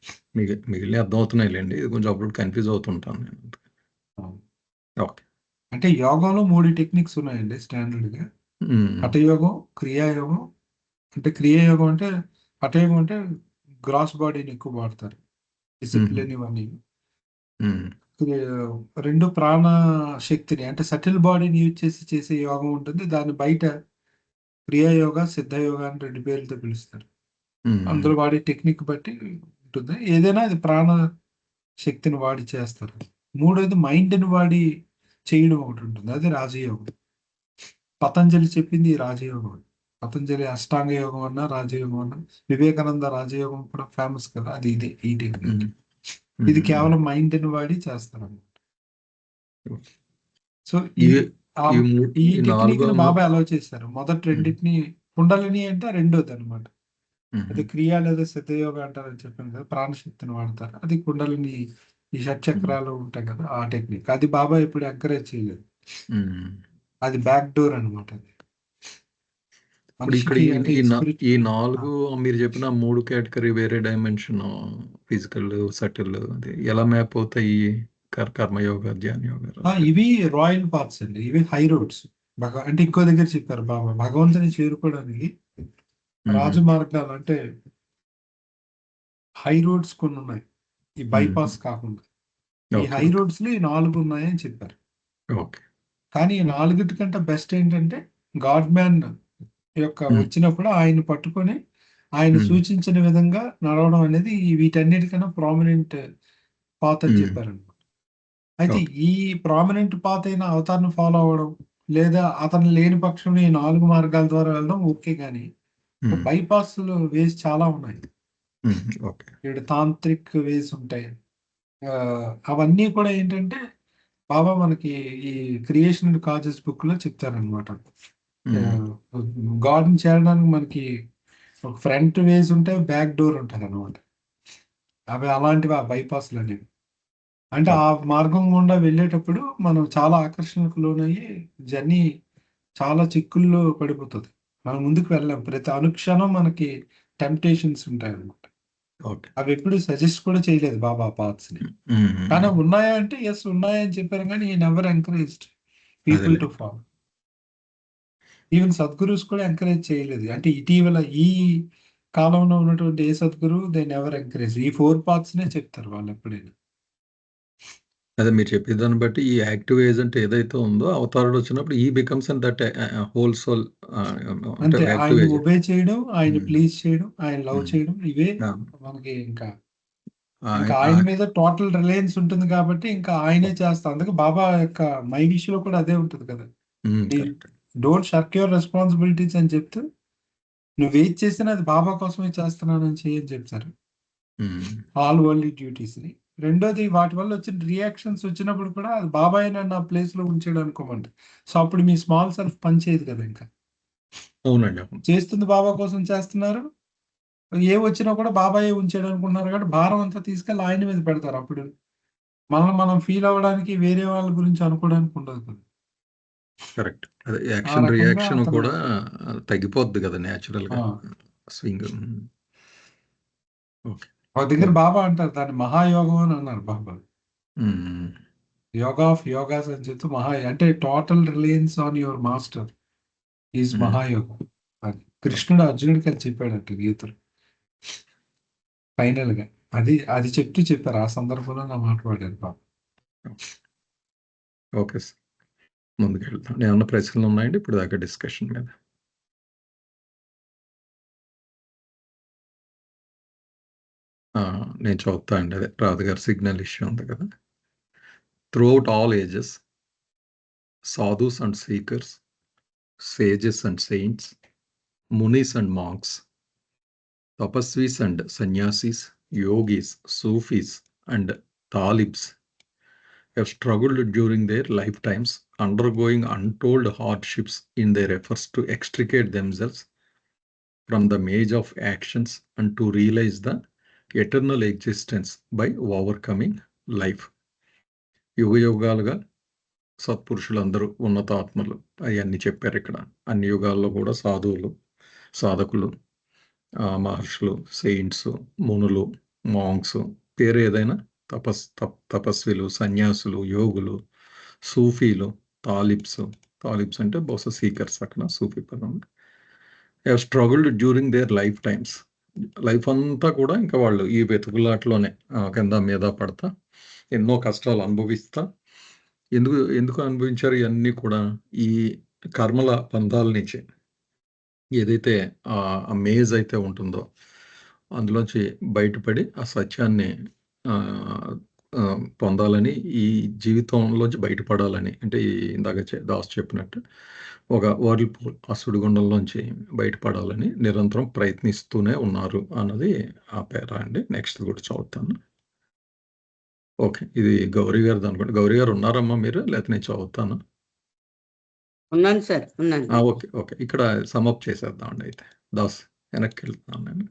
మిగిలిన అర్థమవుతున్నాయిలేండి. ఇది కొంచెం అప్పుడు కన్ఫ్యూజ్ అవుతుంటాను నేను. ఓకే, అంటే యోగంలో 3 టెక్నిక్స్ ఉన్నాయండి స్టాండర్డ్ గా. హఠయోగం, క్రియాయోగం. అంటే క్రియాయోగం అంటే హఠయోగం అంటే గ్రాస్ బాడీని ఎక్కువ వాడతారు, డిసిప్లిన్ ఇవన్నీ. 2 ప్రాణ శక్తిని అంటే సటిల్ బాడీని యూజ్ చేసి చేసే యోగం ఉంటుంది. దాన్ని బయట క్రియాయోగ, సిద్ధయోగ అని 2 పేర్లతో పిలుస్తారు. అందులో వాడే టెక్నిక్ బట్టి ఉంటుంది. ఏదైనా అది ప్రాణ శక్తిని వాడి చేస్తారు. 3వది మైండ్ని వాడి చేయడం ఒకటి ఉంటుంది, అది రాజయోగం. పతంజలి చెప్పింది ఈ రాజయోగం. పతంజలి అష్టాంగ యోగం అన్నా రాజయోగం అన్నా, వివేకానంద రాజయోగం కూడా ఫేమస్ కదా, అది ఇదే ఈ టెక్నిక్. ఇది కేవలం మైండ్ని వాడి చేస్తారు. సో ఈ టెక్నిక్ ని బాబా అలౌ చేశారు. మొదటి రెండింటిని కుండలిని అంటే రెండోది అనమాట. అది క్రియ లేదా సిద్ధయోగ అంటారని చెప్పాను కదా, ప్రాణశక్తిని వాడతారు. అది కుండలిని, ఈ షట్చక్రాలు ఉంటాయి కదా ఆ టెక్నిక్. అది బాబా ఇప్పుడు ఎంకరేజ్ చేయలేదు, అది బ్యాక్ డోర్ అనమాట. ఇప్పుడు ఈ 4 మీరు చెప్పిన 3 కేటగిరీ వేరే డైమెన్షన్, ఫిజికల్, సటిల్, అది ఎలా మ్యాప్ అవుతాయి కర్మయోగ, ధ్యాన యోగ? ఇవి రాయల్ పాత్స్ అండి, ఇవి హై రోడ్స్. అంటే ఇంకో దగ్గర చెప్పారు బాబా, భగవంతుని చేరుకోవడానికి రాజు మార్గాలు అంటే హై రోడ్స్ కొన్ని ఉన్నాయి, ఈ బైపాస్ కాకుండా. ఈ హై రోడ్స్ లో ఈ 4 ఉన్నాయని చెప్పారు. కానీ ఈ 4 కంటే బెస్ట్ ఏంటంటే గాడ్ మ్యాన్ యొక్క వచ్చినప్పుడు ఆయన పట్టుకొని ఆయన సూచించిన విధంగా నడవడం అనేది వీటన్నిటికన్నా ప్రామినెంట్ పాత్ అని చెప్పారనమాట. అయితే ఈ ప్రామినెంట్ పాత్ అయిన అవతారాన్ని ఫాలో అవ్వడం, లేదా అతను లేని పక్షంలో ఈ 4 మార్గాల ద్వారా వెళ్ళడం ఓకే. కానీ బైపాస్ వేస్ చాలా ఉన్నాయి. ఇక్కడ తాంత్రిక్ వేస్ ఉంటాయి. అవన్నీ కూడా ఏంటంటే బాబా మనకి ఈ క్రియేషన్ అండ్ కాజెస్ బుక్ లో చెప్తారనమాట. గాడ్ ని చేరడానికి మనకి ఒక ఫ్రంట్ వేస్ ఉంటాయి, బ్యాక్ డోర్ ఉంటుంది అనమాట. అవి అలాంటివి ఆ బైపాస్లు అనేవి. అంటే ఆ మార్గం గుండా వెళ్ళేటప్పుడు మనం చాలా ఆకర్షణకు లోనయ్యి జర్నీ చాలా చిక్కుల్లో పడిపోతుంది. మనం ముందుకు వెళ్ళాం. ప్రతి అనుక్షణం మనకి టెంప్టేషన్స్ ఉంటాయి అనమాట. అవి ఎప్పుడు సజెస్ట్ కూడా చేయలేదు బాబా పాత్స్ ని. కానీ ఉన్నాయా అంటే ఎస్ ఉన్నాయని చెప్పారు, కానీ never encouraged people to follow. Even సద్గురుస్ కూడా ఎంకరేజ్ చేయలేదు. అంటే ఇటీవల ఈ కాలంలో ఉన్నటువంటి ఏ సద్గురు దే నెవర్ ఎంకరేజ్. ఈ 4 పాత్స్ నే చెప్తారు వాళ్ళు ఎప్పుడైనా. అదే మీరు చెప్పే దాన్ని బట్టి ఈ యాక్టివ్ ఏజెంట్ ఏదైతే ఉందో అవతారుడు వచ్చినప్పుడు ఈ becomes and that whole soul. అంటే ఆయన ఒబే చేయడం, ఆయన ప్లీజ్ చేయడం, ఆయన లవ్ చేయడం, ఇవే మనకి ఇంకా ఆయన మీద టోటల్ రిలయన్స్ ఉంటుంది కాబట్టి ఇంకా ఆయనే చేస్తా. అందుకే బాబా యొక్క మై విష్ లో కూడా అదే ఉంటుంది కదా, డోంట్ షర్క్ యువర్ రెస్పాన్సిబిలిటీస్ అని చెప్తూ నువ్వు ఏది చేసినా అది బాబా కోసమే చేస్తున్నానని చేయని చెప్తారు ఆల్ వరల్డ్ డ్యూటీస్ ని. రెండోది వాటి వల్ల వచ్చిన రియాక్షన్స్ వచ్చినప్పుడు కూడా అది బాబాయ్ నా ప్లేస్ లో ఉంచాడు అనుకోమండి. సో అప్పుడు మీ స్మాల్ సెల్ఫ్ పనిచేయదు కదా. ఇంకా అవునండి. చేస్తుంది బాబా కోసం చేస్తున్నారు, ఏ వచ్చినా కూడా బాబాయ్ ఉంచాడు అనుకుంటున్నారు కాబట్టి భారం అంతా తీసుకెళ్ళి ఆయన మీద పెడతారు. అప్పుడు మనం ఫీల్ అవ్వడానికి వేరే వాళ్ళ గురించి అనుకోవడానికి ఉండదు కదా. కరెక్ట్. అదే ఆ యాక్షన్ రకంగా రియాక్షన్ అతను కూడా తగ్గిపోద్ది కదా న్యాచురల్ గా ఆ, స్వింగ్. ఓకే. ఒక దగ్గర బాబా అంటారు దాన్ని మహాయోగం అని అన్నారు బాబా. యోగా ఆఫ్ యోగాస్ అని చెప్తూ అంటే total reliance on your master is మహాయోగం. అది కృష్ణుడు అర్జునుడికి అది చెప్పాడంట గీతలు ఫైనల్ గా. అది చెప్తూ చెప్పారు ఆ సందర్భంలో నా మాట్లాడారు బాబా. ఓకే సార్, ముందుకెళ్తాం. ఏమన్నా ప్రశ్నలు ఉన్నాయండి ఇప్పుడు దాకా డిస్కషన్ మీద? నేను చదువుతా అండి. అదే రాధ గారి సిగ్నల్ ఇష్యూ ఉంది కదా. Throughout all ages, sadhus and seekers, sages and saints, munis and monks, tapasvis and sannyasis, yogis, sufis and talibs have struggled during their lifetimes, undergoing untold hardships in their efforts to extricate themselves from the maze of actions and to realize the eternal existence by overcoming life. యుగ యుగాలుగా సత్పురుషులందరూ, ఉన్నతాత్మలు అవన్నీ చెప్పారు ఇక్కడ. అన్ని యుగాల్లో కూడా సాధువులు, సాధకులు, మహర్షులు, సెయింట్స్, మునులు, మాంగ్స్, పేరు ఏదైనా, తపస్విలు, సన్యాసులు, యోగులు, సూఫీలు, తాలిబ్స్ అంటే బహుశా సీకర్స్ అక్కడ సూఫీ పదం. Have struggled during their life times. Life అంతా కూడా ఇంకా వాళ్ళు ఈ వెతుకులాట్లోనే కింద మీద పడతా ఎన్నో కష్టాలు అనుభవిస్తా. ఎందుకు అనుభవించారు ఇవన్నీ కూడా? ఈ కర్మల బంధాల నుంచి ఏదైతే ఆ మేజ్ అయితే ఉంటుందో అందులోంచి బయటపడి ఆ సత్యాన్ని పొందాలని, ఈ జీవితంలోంచి బయటపడాలని, అంటే ఇందాక దాస్ చెప్పినట్టు ఒక వర్ల్పూల్, ఆ సుడిగుండంలోంచి బయటపడాలని నిరంతరం ప్రయత్నిస్తూనే ఉన్నారు అన్నది ఆ పేరా అండి. నెక్స్ట్ కూడా చదువుతాను. ఓకే, ఇది గౌరీ గారిది అనుకోండి. గౌరీ గారు ఉన్నారమ్మా మీరు, లేకపోతే నేను చదువుతాను? ఉన్నాను సార్, ఉన్నాను. ఓకే, ఇక్కడ సమప్ చేసేద్దాం అండి. అయితే దాస్ వెనక్కి వెళ్తున్నాను నేను.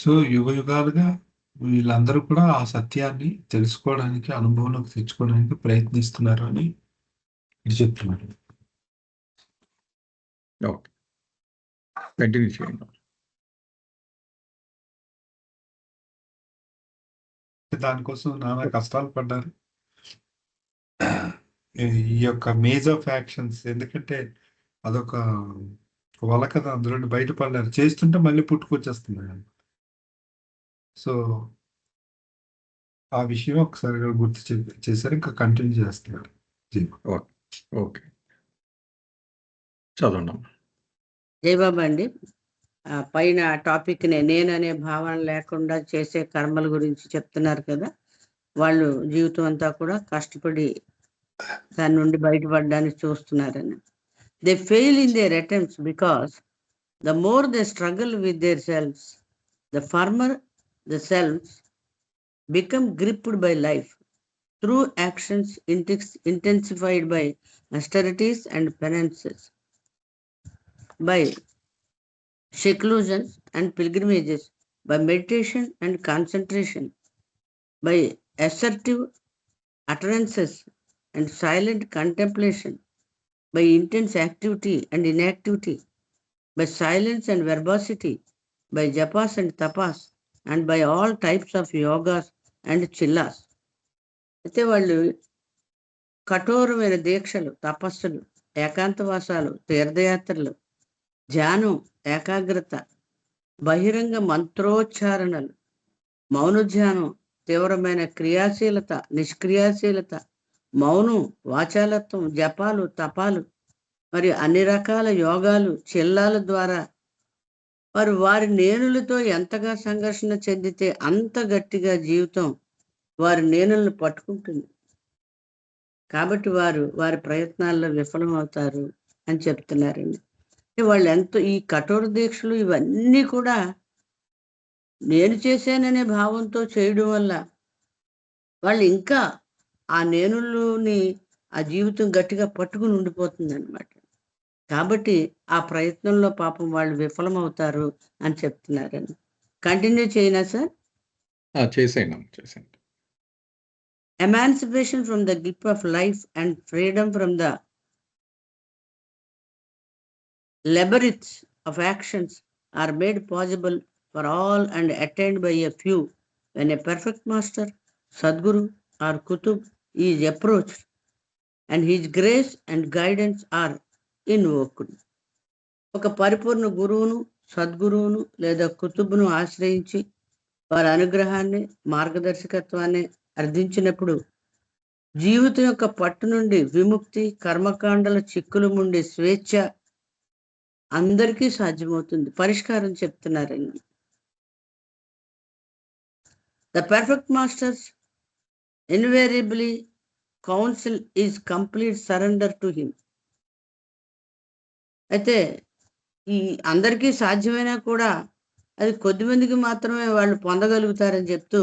సో యుగ యుగాలుగా వీళ్ళందరూ కూడా ఆ సత్యాన్ని తెలుసుకోవడానికి, అనుభవంలోకి తెచ్చుకోవడానికి ప్రయత్నిస్తున్నారు అని ఇది చెప్తున్నారు. ఓకే, కంటిన్యూ చేయండి. దానికోసం నానా కష్టాలు పడ్డారు ఈ యొక్క మేజ్ ఆఫ్ యాక్షన్స్. ఎందుకంటే అదొక వల కదా, అందులో బయటపడ్డారు. చేస్తుంటే మళ్ళీ పుట్టుకొచ్చేస్తున్నాడు. సో ఆ విషయం ఒకసారి గుర్తు చేశారు. ఇంకా కంటిన్యూ చేస్తున్నారు. ఓకే, చదవండి. జయబాబా అండి, పైన టాపిక్ నేననే భావన లేకుండా చేసే కర్మల గురించి చెప్తున్నారు కదా. వాళ్ళు జీవితం అంతా కూడా కష్టపడి దాని నుండి బయటపడడానికి చూస్తున్నారని. They fail in their attempts because the more they struggle with their selves, the firmer the selves become gripped by life through actions intensified by austerities and penances, by seclusions and pilgrimages, by meditation and concentration, by assertive utterances and silent contemplation, by intense activity and inactivity, by silence and verbosity, by japas and tapas, and by all types of yogas and chillas. అయితే వాళ్ళు కఠోరమైన దీక్షలు, తపస్సులు, ఏకాంతవాసాలు, తీర్థయాత్రలు, ధ్యానం, ఏకాగ్రత, బహిరంగ మంత్రోచ్చారణలు, మౌన ధ్యానం, తీవ్రమైన క్రియాశీలత, నిష్క్రియాశీలత, మౌనం, వాచాలత్వం, జపాలు, తపాలు మరియు అన్ని రకాల యోగాలు, చిల్లాల ద్వారా వారి నేనులతో ఎంతగా సంఘర్షణ చెందితే అంత గట్టిగా జీవితం వారి నేనులను పట్టుకుంటుంది. కాబట్టి వారి ప్రయత్నాల్లో విఫలమవుతారు అని చెప్తున్నారండి. వాళ్ళు ఎంతో ఈ కఠోర దీక్షలు ఇవన్నీ కూడా నేను చేశాననే భావంతో చేయడం వల్ల వాళ్ళు ఇంకా ఆ నేనులోని ఆ జీవితం గట్టిగా పట్టుకుని ఉండిపోతుంది అనమాట. కాబట్టి ఆ ప్రయత్నంలో పాపం వాళ్ళు విఫలమవుతారు అని చెప్తున్నారండి. కంటిన్యూ చేయనా సార్? చేసేయండి. Emancipation from the grip of life and freedom from the labyrinths of actions are made possible for all and attained by a few when a perfect master, Sadguru or Kutub is approached and his grace and guidance are invoked. ఒక పరిపూర్ణ గురువును, సద్గురువును లేదా కుతుబ్ను ఆశ్రయించి వారి అనుగ్రహాన్ని, మార్గదర్శకత్వాన్ని అర్థించినప్పుడు జీవితం యొక్క పట్టు నుండి విముక్తి, కర్మకాండల చిక్కులు నుండి స్వేచ్ఛ అందరికీ సాధ్యమవుతుంది. పరిష్కారం చెప్తున్నారండి. The perfect masters invariably counsel is complete surrender to him. అయితే ఈ అందరికీ సాధ్యమైనా కూడా అది కొద్దిమందికి మాత్రమే వాళ్ళు పొందగలుగుతారని చెప్తూ,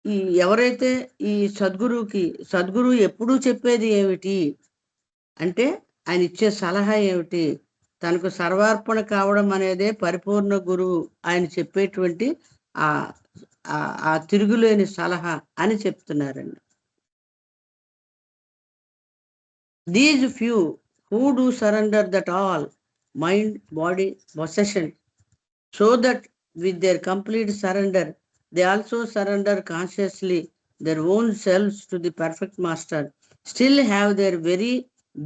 ఈ ఎవరైతే ఈ సద్గురు ఎప్పుడూ చెప్పేది ఏమిటి అంటే, ఆయన ఇచ్చే సలహా ఏమిటి, తనకు సర్వార్పణ కావడం అనేదే పరిపూర్ణ గురువు ఆయన చెప్పేటువంటి ఆ తిరుగులేని సలహా అని చెప్తున్నారండి. These few who do surrender that all mind, body, possession, so that with their complete surrender they also surrender consciously their own selves to the perfect master, still have their very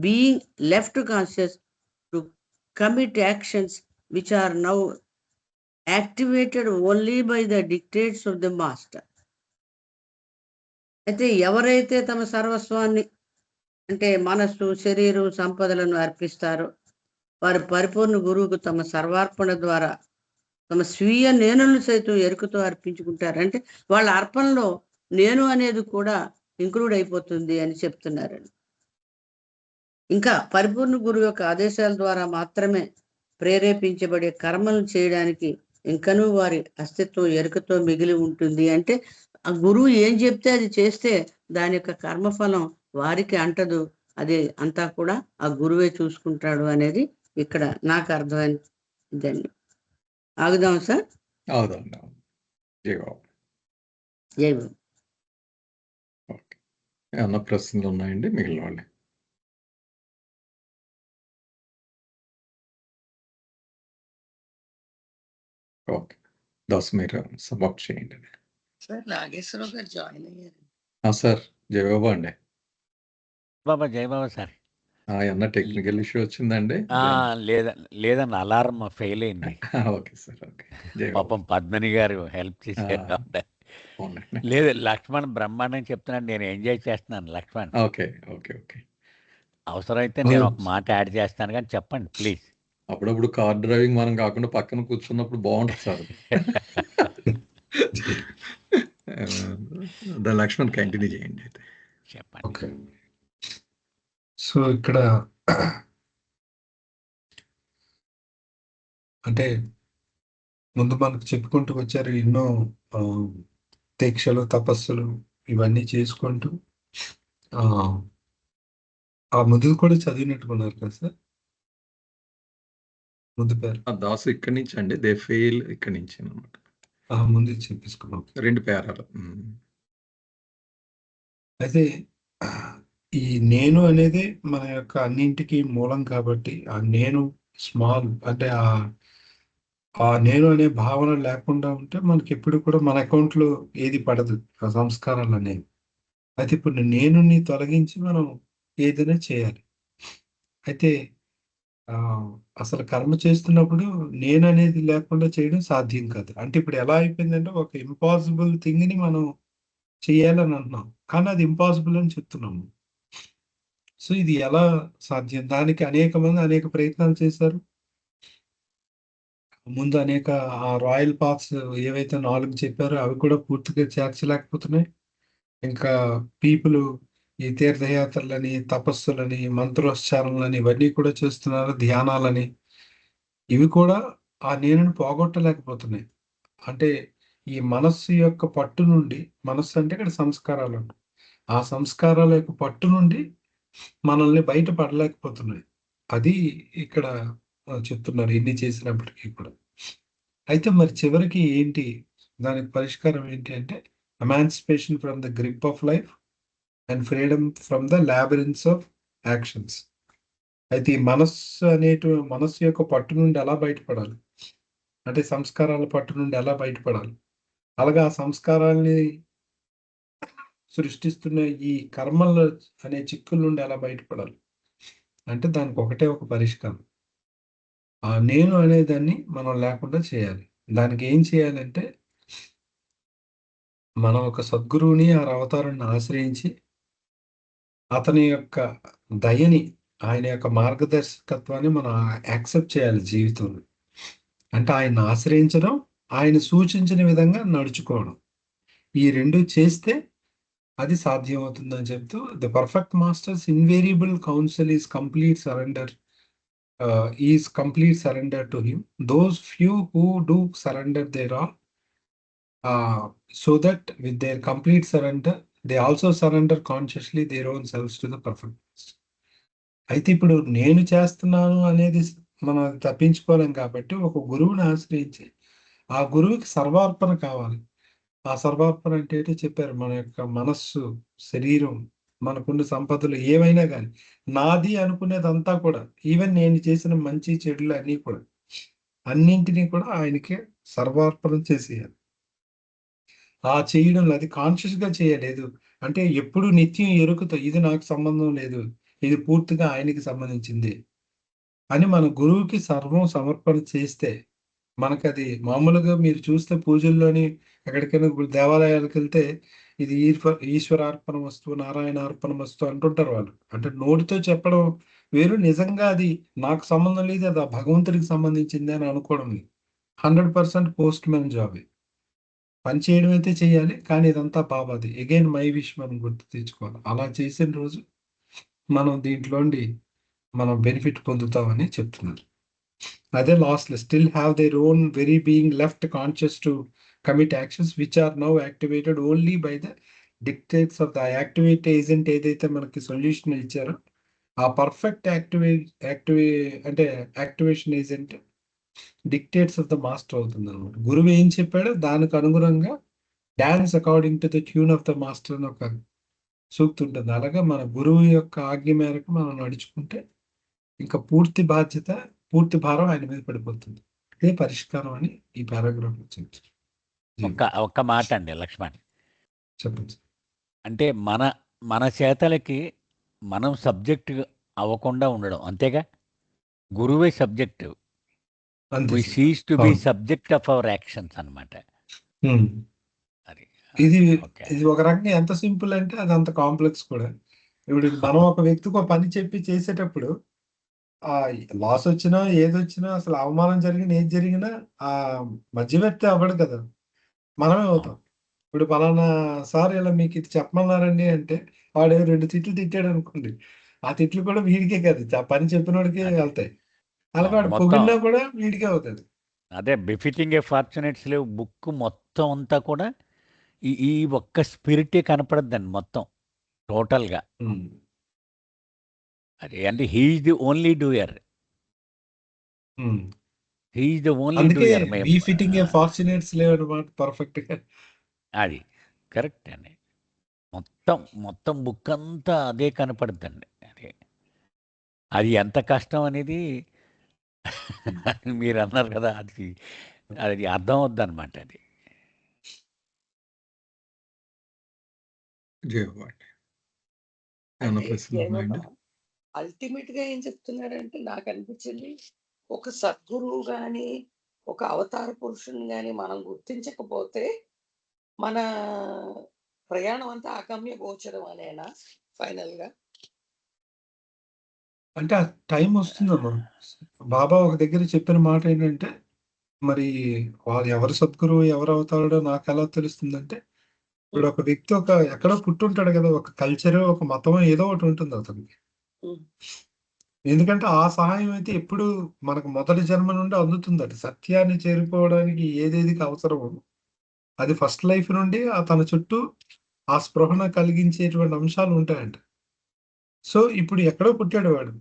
being left conscious to commit actions which are now activated only by the dictates of the master. అయితే ఎవరైతే తమ సర్వస్వాన్ని అంటే మనస్సు, శరీరం, సంపదలను అర్పిస్తారో వారు పరిపూర్ణ గురువుకు తమ సర్వార్పణ ద్వారా తమ స్వీయ నేనులను సైతం ఎరుకతో అర్పించుకుంటారు. అంటే వాళ్ళ అర్పణలో నేను అనేది కూడా ఇంక్లూడ్ అయిపోతుంది అని చెప్తున్నారండి. ఇంకా పరిపూర్ణ గురువు యొక్క ఆదేశాల ద్వారా మాత్రమే ప్రేరేపించబడే కర్మలను చేయడానికి ఇంకనూ వారి అస్తిత్వం ఎరుకతో మిగిలి ఉంటుంది. అంటే ఆ గురువు ఏం చెప్తే అది చేస్తే దాని యొక్క కర్మఫలం వారికి అంటదు, అది అంతా కూడా ఆ గురువే చూసుకుంటాడు అనేది ఇక్కడ నాకు అర్థమైందండి. ఆగుదాం సార్. జై బాబు. ఏమన్నా ప్రశ్నలు ఉన్నాయండి మిగిలిన వాళ్ళు? ఓకే, దాస్ మీరు సమాప్ట్ చేయండి. సార్ నాగేశ్వరరావు గారు జాయిన్ అయ్యారు. సార్ జయబాబు అండి. బాబా జై బాబా సార్. ఏమన్నా టెక్నికల్ ఇష్యూ వచ్చిందండి? లేదన్న అలారం ఫెయిల్ అయింది. Okay sir, okay. పాపం పద్మని గారు హెల్ప్ చేశారు. లేదు, లక్ష్మణ్ బ్రహ్మాండం చెప్తున్నాను, నేను ఎంజాయ్ చేస్తున్నాను లక్ష్మణ్. Okay okay okay. అవసరమైతే నేను ఒక మాట యాడ్ చేస్తాను కానీ చెప్పండి ప్లీజ్. అప్పుడప్పుడు కార్ డ్రైవింగ్ మనం కాకుండా పక్కన కూర్చున్నప్పుడు బాగుంటుంది సార్. లక్ష్మణ్ కంటిన్యూ చేయండి అయితే. చెప్పండి. ఓకే, సో ఇక్కడ అంటే ముందు మనకు చెప్పుకుంటూ వచ్చారు ఎన్నో దీక్షలు, తపస్సులు ఇవన్నీ చేసుకుంటూ ఆ ముందు కూడా చదివినట్టుకున్నారు కదా సార్. ముందు పేరు దాసు ఇక్కడి నుంచి అండి, దే ఫెయిల్ ఇక్కడి నుంచి అనమాట. ముందు చెప్పేసుకున్నాం 2 పేరాలు. అయితే ఈ నేను అనేది మన యొక్క అన్నింటికి మూలం కాబట్టి ఆ నేను స్మాల్ అంటే ఆ నేను అనే భావన లేకుండా ఉంటే మనకి ఎప్పుడు కూడా మన అకౌంట్లో ఏది పడదు ఆ సంస్కారాలు అనేవి. అయితే ఇప్పుడు నేను తొలగించి మనం ఏదైనా చేయాలి. అయితే అసలు కర్మ చేస్తున్నప్పుడు నేను అనేది లేకుండా చేయడం సాధ్యం కాదు. అంటే ఇప్పుడు ఎలా అయిపోయిందంటే ఒక ఇంపాసిబుల్ థింగ్ని మనం చేయాలని అంటున్నాం, కానీ అది ఇంపాసిబుల్ అని చెప్తున్నాము. సో ఇది ఎలా సాధ్యం? దానికి అనేక మంది అనేక ప్రయత్నాలు చేశారు. ముందు అనేక రాయల్ పాత్స్ ఏవైతే 4 చెప్పారో అవి కూడా పూర్తిగా చేర్చలేకపోతున్నాయి. ఇంకా పీపుల్ ఈ తీర్థయాత్రలని, తపస్సులని, మంత్రోచ్చారణలని ఇవన్నీ కూడా చేస్తున్నారు, ధ్యానాలని. ఇవి కూడా ఆ నేనుని పోగొట్టలేకపోతున్నాయి. అంటే ఈ మనస్సు యొక్క పట్టు నుండి, మనస్సు అంటే ఇక్కడ సంస్కారాలు, ఆ సంస్కారాల యొక్క పట్టు నుండి మనల్ని బయట పడలేకపోతున్నాయి. అది ఇక్కడ చెప్తున్నారు ఎన్ని చేసినప్పటికీ కూడా. అయితే మరి చివరికి ఏంటి దానికి పరిష్కారం ఏంటి అంటే emancipation from the grip of life and freedom from the labyrinths of actions. అయితే ఈ మనస్సు యొక్క పట్టు నుండి ఎలా బయటపడాలి అంటే సంస్కారాల పట్టు నుండి ఎలా బయటపడాలి, అలాగా ఆ సంస్కారాల్ని సృష్టిస్తున్న ఈ కర్మల అనే చిక్కుల నుండి ఎలా బయటపడాలి అంటే దానికి ఒకటే ఒక పరిష్కారం. ఆ నేను అనేదాన్ని మనం లేకుండా చేయాలి. దానికి ఏం చేయాలంటే మనం ఒక సద్గురువుని ఆ అవతారాన్ని ఆశ్రయించి అతని యొక్క దయని, ఆయన యొక్క మార్గదర్శకత్వాన్ని మనం యాక్సెప్ట్ చేయాలి జీవితంలో. అంటే ఆయన ఆశ్రయించడం, ఆయన సూచించిన విధంగా నడుచుకోవడం. ఈ రెండు చేస్తే అది సాధ్యమవుతుందని చెప్తూ the perfect master's invariable counsel is complete surrender to him. Those few who do surrender their all so that with their complete surrender they also surrender consciously their own selves to the perfect master. అయితే ఇప్పుడు నేను చేస్తున్నాను అనేది మనం తప్పించుకోలేం కాబట్టి ఒక గురువుని ఆశ్రయించి ఆ గురువుకి సర్వార్పణ కావాలి. ఆ సర్వార్పణ అంటే చెప్పారు, మన యొక్క మనస్సు, శరీరం, మనకున్న సంపదలు ఏవైనా కానీ నాది అనుకునేదంతా కూడా, ఈవెన్ నేను చేసిన మంచి చెడులు అన్నీ కూడా, అన్నింటినీ కూడా ఆయనకి సర్వార్పణ చేసేయాలి. ఆ చేయడంలో అది కాన్షియస్ గా చేయలేదు అంటే ఎప్పుడు నిత్యం ఎరుకుతో ఇది నాకు సంబంధం లేదు, ఇది పూర్తిగా ఆయనకి సంబంధించింది అని మన గురువుకి సర్వం సమర్పణ చేస్తే మనకది మామూలుగా మీరు చూస్తే పూజల్లోని ఎక్కడికైనా దేవాలయాలకు వెళ్తే ఇది ఈశ్వరార్పణ వస్తువు, నారాయణ అర్పణ వస్తువు అంటుంటారు వాళ్ళు. అంటే నోటితో చెప్పడం వేరు, నిజంగా అది నాకు సంబంధం లేదు, అది ఆ భగవంతుడికి సంబంధించింది అని అనుకోవడం 100% పోస్ట్ మ్యాన్ జాబ్. పని చేయడం అయితే చేయాలి, కానీ ఇదంతా బాబాది. అగైన్ మై విష్ మనం గుర్తు తెచ్చుకోవాలి. అలా చేసిన రోజు మనం దీంట్లోండి మనం బెనిఫిట్ పొందుతామని చెప్తున్నారు. అదే lost still have their own very being left conscious to commit actions which are now activated only by the dictates of the activate agent. ఏదైతే మనకి సొల్యూషన్ ఇచ్చారో ఆ perfect activation agent dictates of the master అవుతుంది అనమాట. గురువు ఏం చెప్పాడో దానికి అనుగుణంగా dance according to the tune of the master అని ఒక సూక్తి ఉంటుంది. అలాగా మన గురువు యొక్క ఆజ్ఞ మేరకు మనం నడుచుకుంటే ఇంకా పూర్తి బాధ్యత, పూర్తి భారం ఆయన మీద పడిపోతుంది. ఇదే పరిష్కారం అని ఈ పారాగ్రాఫ్ వచ్చింది. ఒక్క మాట అండి లక్ష్మణ్, చెప్పండి. అంటే మన చేతలకి మనం సబ్జెక్ట్ అవ్వకుండా ఉండడం అంతేగా. గురువే subject, we cease to be subject of our actions అన్నమాట. ఇది ఒక రకంగా ఎంత సింపుల్ అంటే అది అంత కాంప్లెక్స్ కూడా. ఇప్పుడు మనం ఒక వ్యక్తికి ఒక పని చెప్పి చేసేటప్పుడు ఆ లాస్ వచ్చినా ఏదొచ్చినా అసలు అవమానం జరిగినా ఏది జరిగినా ఆ మధ్యవర్తి అవ్వడు కదా, మనమే అవుతాం. ఇప్పుడు పలానా సార్ ఇలా మీకు ఇది చెప్పమన్నారండి అంటే వాడు 2 తిట్లు తిట్టాడు అనుకోండి, ఆ తిట్లు కూడా వీడికే కాదు, ఆ పని చెప్పిన వాడికే వెళ్తాయి. అలాగే వాడు పొగిడినా కూడా వీడికే అవుతుంది. అదే బిఫిటింగ్ ఏ ఫార్చునేట్స్ లేవు బుక్ మొత్తం అంతా కూడా ఈ ఒక్క స్పిరిటే కనపడద్దండి మొత్తం టోటల్గా. అది అంటే he is the only doer, he is the only doer. Befitting a fortunates లేవు అన్నమాట పర్ఫెక్ట్ గా. అది కరెక్ట్ అండి. మొత్తం బుక్ అంతా అదే కనపడుద్దండి. అది ఎంత కష్టం అనేది మీరు అన్నారు కదా, అది అర్థం అవుద్ది అనమాట. అది అల్టిమేట్ గా ఏం చెప్తున్నాడంటే నాకు అనిపించింది, ఒక సద్గురువు గాని ఒక అవతార పురుషుని గాని మనం గుర్తించకపోతే మన ప్రయాణం అంతా అగమ్య గోచరం అనేనా ఫైనల్ గా. అంటే ఆ టైం వస్తుందమ్మా. బాబా ఒక దగ్గర చెప్పిన మాట ఏంటంటే, మరి వాళ్ళు ఎవరు సద్గురువు ఎవరు అవుతాడో నాకు ఎలా తెలుస్తుందంటే, ఇప్పుడు ఒక వ్యక్తి ఎక్కడో పుట్టుంటాడు కదా, ఒక కల్చర్, ఒక మతం ఏదో ఒకటి ఉంటుంది అతనికి. ఎందుకంటే ఆ సహాయం అయితే ఎప్పుడు మనకు మొదటి జన్మ నుండి అందుతుందట. సత్యాన్ని చేరుకోవడానికి ఏదేది అవసరమో అది ఫస్ట్ లైఫ్ నుండి తన చుట్టూ ఆ స్పృహణ కలిగించేటువంటి అంశాలు ఉంటాయంట. సో ఇప్పుడు ఎక్కడో పుట్టాడు వాడు,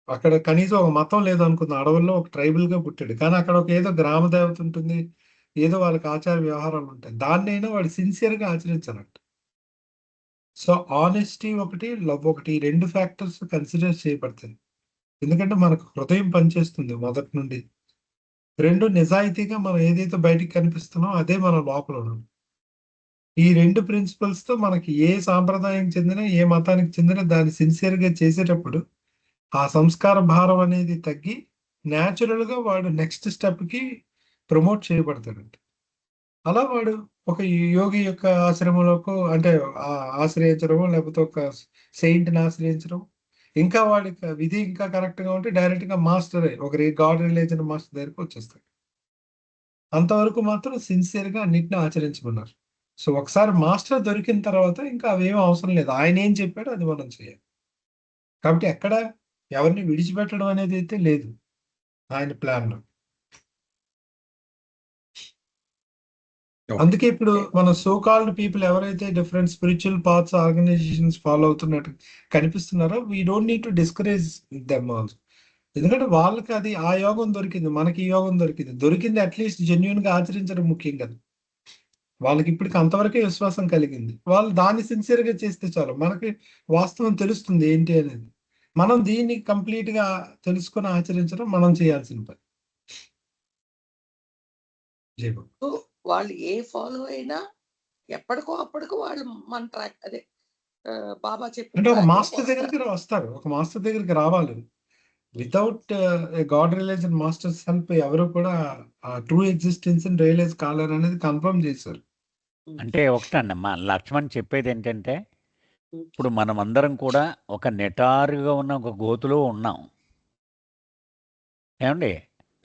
అక్కడ కనీసం ఒక మతం లేదు అనుకుందాం, అడవుల్లో ఒక ట్రైబల్ గా పుట్టాడు, కానీ అక్కడ ఒక ఏదో గ్రామ దేవత ఉంటుంది, ఏదో వాళ్ళకి ఆచార వ్యవహారాలు ఉంటాయి, దాన్నైనా వాడు సిన్సియర్ గా ఆచరించాలంట. సో ఆనెస్టీ ఒకటి, లవ్ ఒకటి, ఈ 2 ఫ్యాక్టర్స్ కన్సిడర్ చేయబడతాయి. ఎందుకంటే మనకు హృదయం పనిచేస్తుంది మొదటి నుండి. 2 నిజాయితీగా మనం ఏదైతే బయటికి కనిపిస్తున్నామో అదే మన లోపల ఉన్నాం. ఈ 2 ప్రిన్సిపల్స్ తో మనకి ఏ సాంప్రదాయం చెందిన, ఏ మతానికి చెందిన దాన్ని సిన్సియర్ గా చేసేటప్పుడు ఆ సంస్కార భారం అనేది తగ్గి న్యాచురల్ గా వాడు నెక్స్ట్ స్టెప్ కి ప్రమోట్ చేయబడతాడంట. అలా వాడు ఒక యోగి యొక్క ఆశ్రమంలోకి అంటే ఆశ్రయించడము, లేకపోతే ఒక సెయింట్ని ఆశ్రయించడం, ఇంకా వాడికి విధి ఇంకా కరెక్ట్ గా ఉంటే డైరెక్ట్ గా మాస్టర్ ఒక గాడ్ రిలీజన్ మాస్టర్ దగ్గరికి వచ్చేస్తాడు. అంతవరకు మాత్రం సిన్సియర్ గా అన్నింటిని ఆచరించుకున్నారు. సో ఒకసారి మాస్టర్ దొరికిన తర్వాత ఇంకా అవేం అవసరం లేదు, ఆయన ఏం చెప్పాడో అది మనం చేయాలి. కాబట్టి ఎక్కడ ఎవరిని విడిచిపెట్టడం అనేది అయితే లేదు ఆయన ప్లాన్ లో. అందుకే ఇప్పుడు మన సో కాల్డ్ పీపుల్ ఎవరైతే different spiritual paths organisations follow అవుతున్నట్టు కనిపిస్తున్నారో, we don't need to discourage them also. ఎందుకంటే వాళ్ళకి అది ఆ యోగం దొరికింది, మనకి ఈ యోగం దొరికింది అట్లీస్ట్ జెన్యున్ గా ఆచరించడం ముఖ్యం కదా. వాళ్ళకి ఇప్పటికి అంతవరకే విశ్వాసం కలిగింది, వాళ్ళు దాన్ని సిన్సియర్ గా చేస్తే చాలు, మనకి వాస్తవం తెలుస్తుంది ఏంటి అనేది. మనం దీన్ని కంప్లీట్ గా తెలుసుకొని ఆచరించడం మనం చేయాల్సిన పని. జయబాబు వాళ్ళు ఏ ఫాలో అయినా ఎప్పటికో అప్పటికో వాళ్ళు మన ట్రాక్ అదే బాబా చెప్పి అంటే ఒక మాస్టర్ దగ్గరికి వస్తారు, ఒక మాస్టర్ దగ్గరికి రావాలి. Without God relation masters help ఎవరు కూడా ట్రూ ఎగ్జిస్టెన్స్ రియలైజ్ కాలేరు అనేది కన్ఫర్మ్ చేశారు. అంటే ఒకటన్నమ్మా లక్ష్మణ్ చెప్పేది ఏంటంటే, ఇప్పుడు మనం అందరం కూడా ఒక నిటారుగా ఉన్న ఒక గోతులో ఉన్నాం ఏమండి.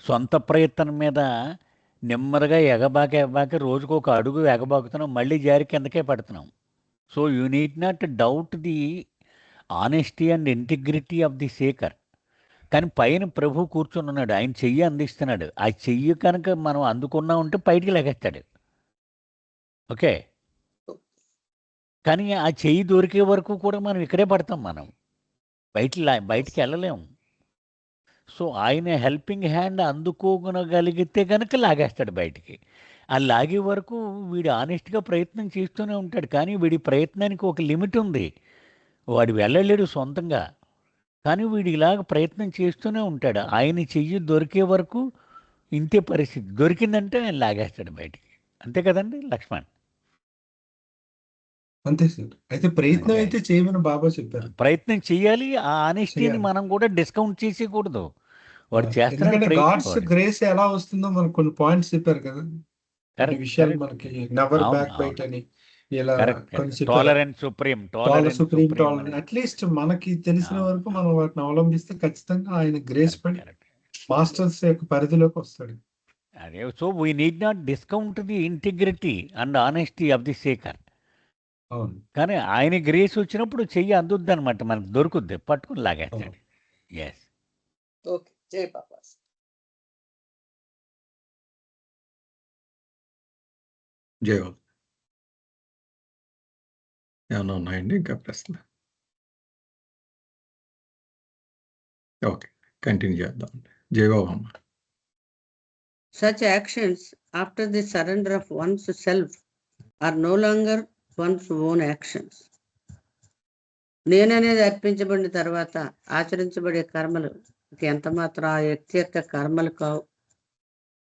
సొంత ప్రయత్నం మీద నెమ్మదిగా ఎగబాకి రోజుకు ఒక అడుగు ఎగబాకుతున్నాం, మళ్ళీ జారి కిందకే పడుతున్నాం. So you need not doubt the honesty and integrity of the seeker. కానీ పైన ప్రభు కూర్చొని ఉన్నాడు, ఆయన చెయ్యి అందిస్తున్నాడు. ఆ చెయ్యి కనుక మనం అందుకున్నా ఉంటే బయటికి లెగేస్తాడు. ఓకే, కానీ ఆ చెయ్యి దొరికే వరకు కూడా మనం ఇక్కడే పడతాం, మనం బయటికి వెళ్ళలేము. సో ఆయన హెల్పింగ్ హ్యాండ్ అందుకోగలిగితే కనుక లాగేస్తాడు బయటికి. ఆ లాగే వరకు వీడు ఆనెస్ట్గా ప్రయత్నం చేస్తూనే ఉంటాడు, కానీ వీడి ప్రయత్నానికి ఒక లిమిట్ ఉంది. వాడు వెళ్ళలేడు సొంతంగా, కానీ వీడు ఇలాగ ప్రయత్నం చేస్తూనే ఉంటాడు. ఆయన చెయ్యి దొరికే వరకు ఇంతే పరిస్థితి. దొరికిందంటే ఆయన లాగేస్తాడు బయటికి. అంతే కదండి లక్ష్మణ్? అంతే సార్. అయితే ప్రయత్నం అయితే చేయమని బాబా చెప్పారు. ప్రయత్నం చేయాలి. ఆ ఆనెస్టీని మనం కూడా డిస్కౌంట్ చేసేయకూడదు. వాడు చేస్తున్నాడు. గాడ్స్ గ్రేస్ ఎలా వస్తుందో మనకు కొన్ని పాయింట్స్ చెప్పారు కదా, కొన్ని విషయాలు మనకి నెవర్ బ్యాక్ బైట్ అని, ఇలా టాలరెన్స్ సుప్రీం, అట్లీస్ట్ మనకి తెలిసిన వరకు మనం వాటిని అవలంబిస్తే ఖచ్చితంగా ఆయన గ్రేస్ పడి మాస్టర్స్ యొక్క పరిధిలోకి వస్తాడు. అదే. So we need not discount the integrity and honesty of the seeker. అవును, కానీ ఆయన గ్రేస్ వచ్చినప్పుడు చెయ్యి అందుద్ది అనమాట, మనకు దొరుకుద్ది, పట్టుకుని లాగేస్తాడు. ఎస్. ఓకే, జై బాబా. జై బాబా. ఏమన్నా ఉన్నాయండి ఇంకా ప్రశ్న? ఓకే, కంటిన్యూ చేద్దాం. జై బాబా. Such actions after the surrender of one's self are no longer one's own actions. నేననేది అర్పించబడిన తర్వాత ఆచరించబడే కర్మలు ఎంత మాత్రం ఆ వ్యక్తి యొక్క కర్మలు కావు,